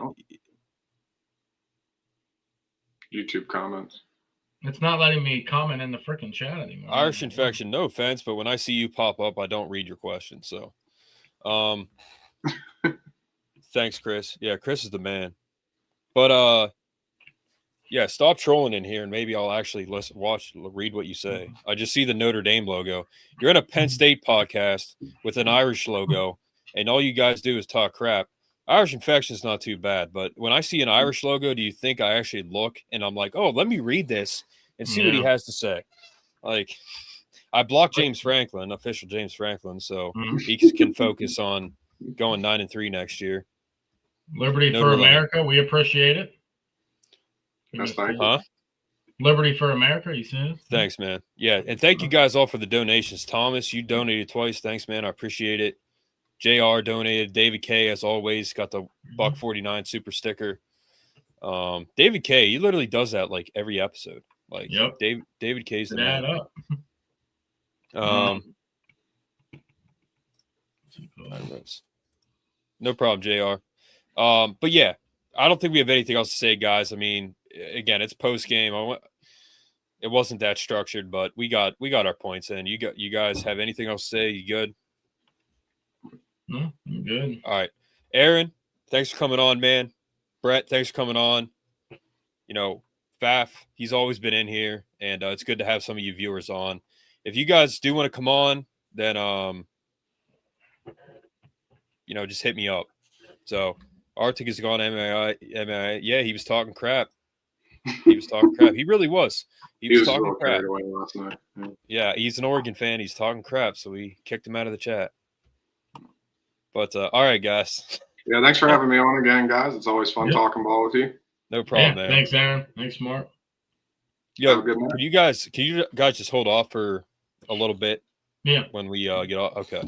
YouTube comments. It's not letting me comment in the freaking chat anymore. Irish Infection, no offense, but when I see you pop up, I don't read your questions. So, thanks, Chris. Yeah, Chris is the man. But yeah, stop trolling in here, and maybe I'll actually read what you say. I just see the Notre Dame logo. You're in a Penn State podcast with an Irish logo, and all you guys do is talk crap. Irish Infection is not too bad, but when I see an Irish logo, do you think I actually look and I'm like, oh, let me read this and see what he has to say? Like, I blocked James Franklin, official James Franklin, so he can focus on going 9-3 next year. Liberty for America, we appreciate it. Yes, thank you. Huh? Liberty for America, you said? Thanks, man. Yeah, and thank you guys all for the donations. Thomas, you donated twice. Thanks, man. I appreciate it. JR donated. David K, as always, got the $1.49 super sticker. David K, he literally does that like every episode. Like, yep. David K's the man. Up. No problem, JR. But yeah, I don't think we have anything else to say, guys. I mean, again, it's post game. It wasn't that structured, but we got our points in. You guys have anything else to say? You good? No, I'm good. All right, Aaron, thanks for coming on, man. Brett, thanks for coming on. You know, Faf, he's always been in here, and it's good to have some of you viewers on. If you guys do want to come on, then you know, just hit me up. So Arctic is gone. MII. Yeah, he was talking crap. He was talking crap. He really was. He was talking crap. Last night. Yeah, he's an Oregon fan. He's talking crap, so we kicked him out of the chat. But all right, guys. Yeah, thanks for having me on again, guys. It's always fun talking ball with you. No problem, man. Thanks, Aaron. Thanks, Mark. Yo, can you guys just hold off for a little bit? Yeah. When we get off. Okay.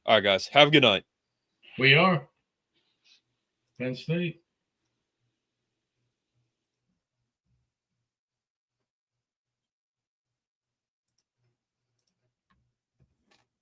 All right, guys. Have a good night. We are Penn State.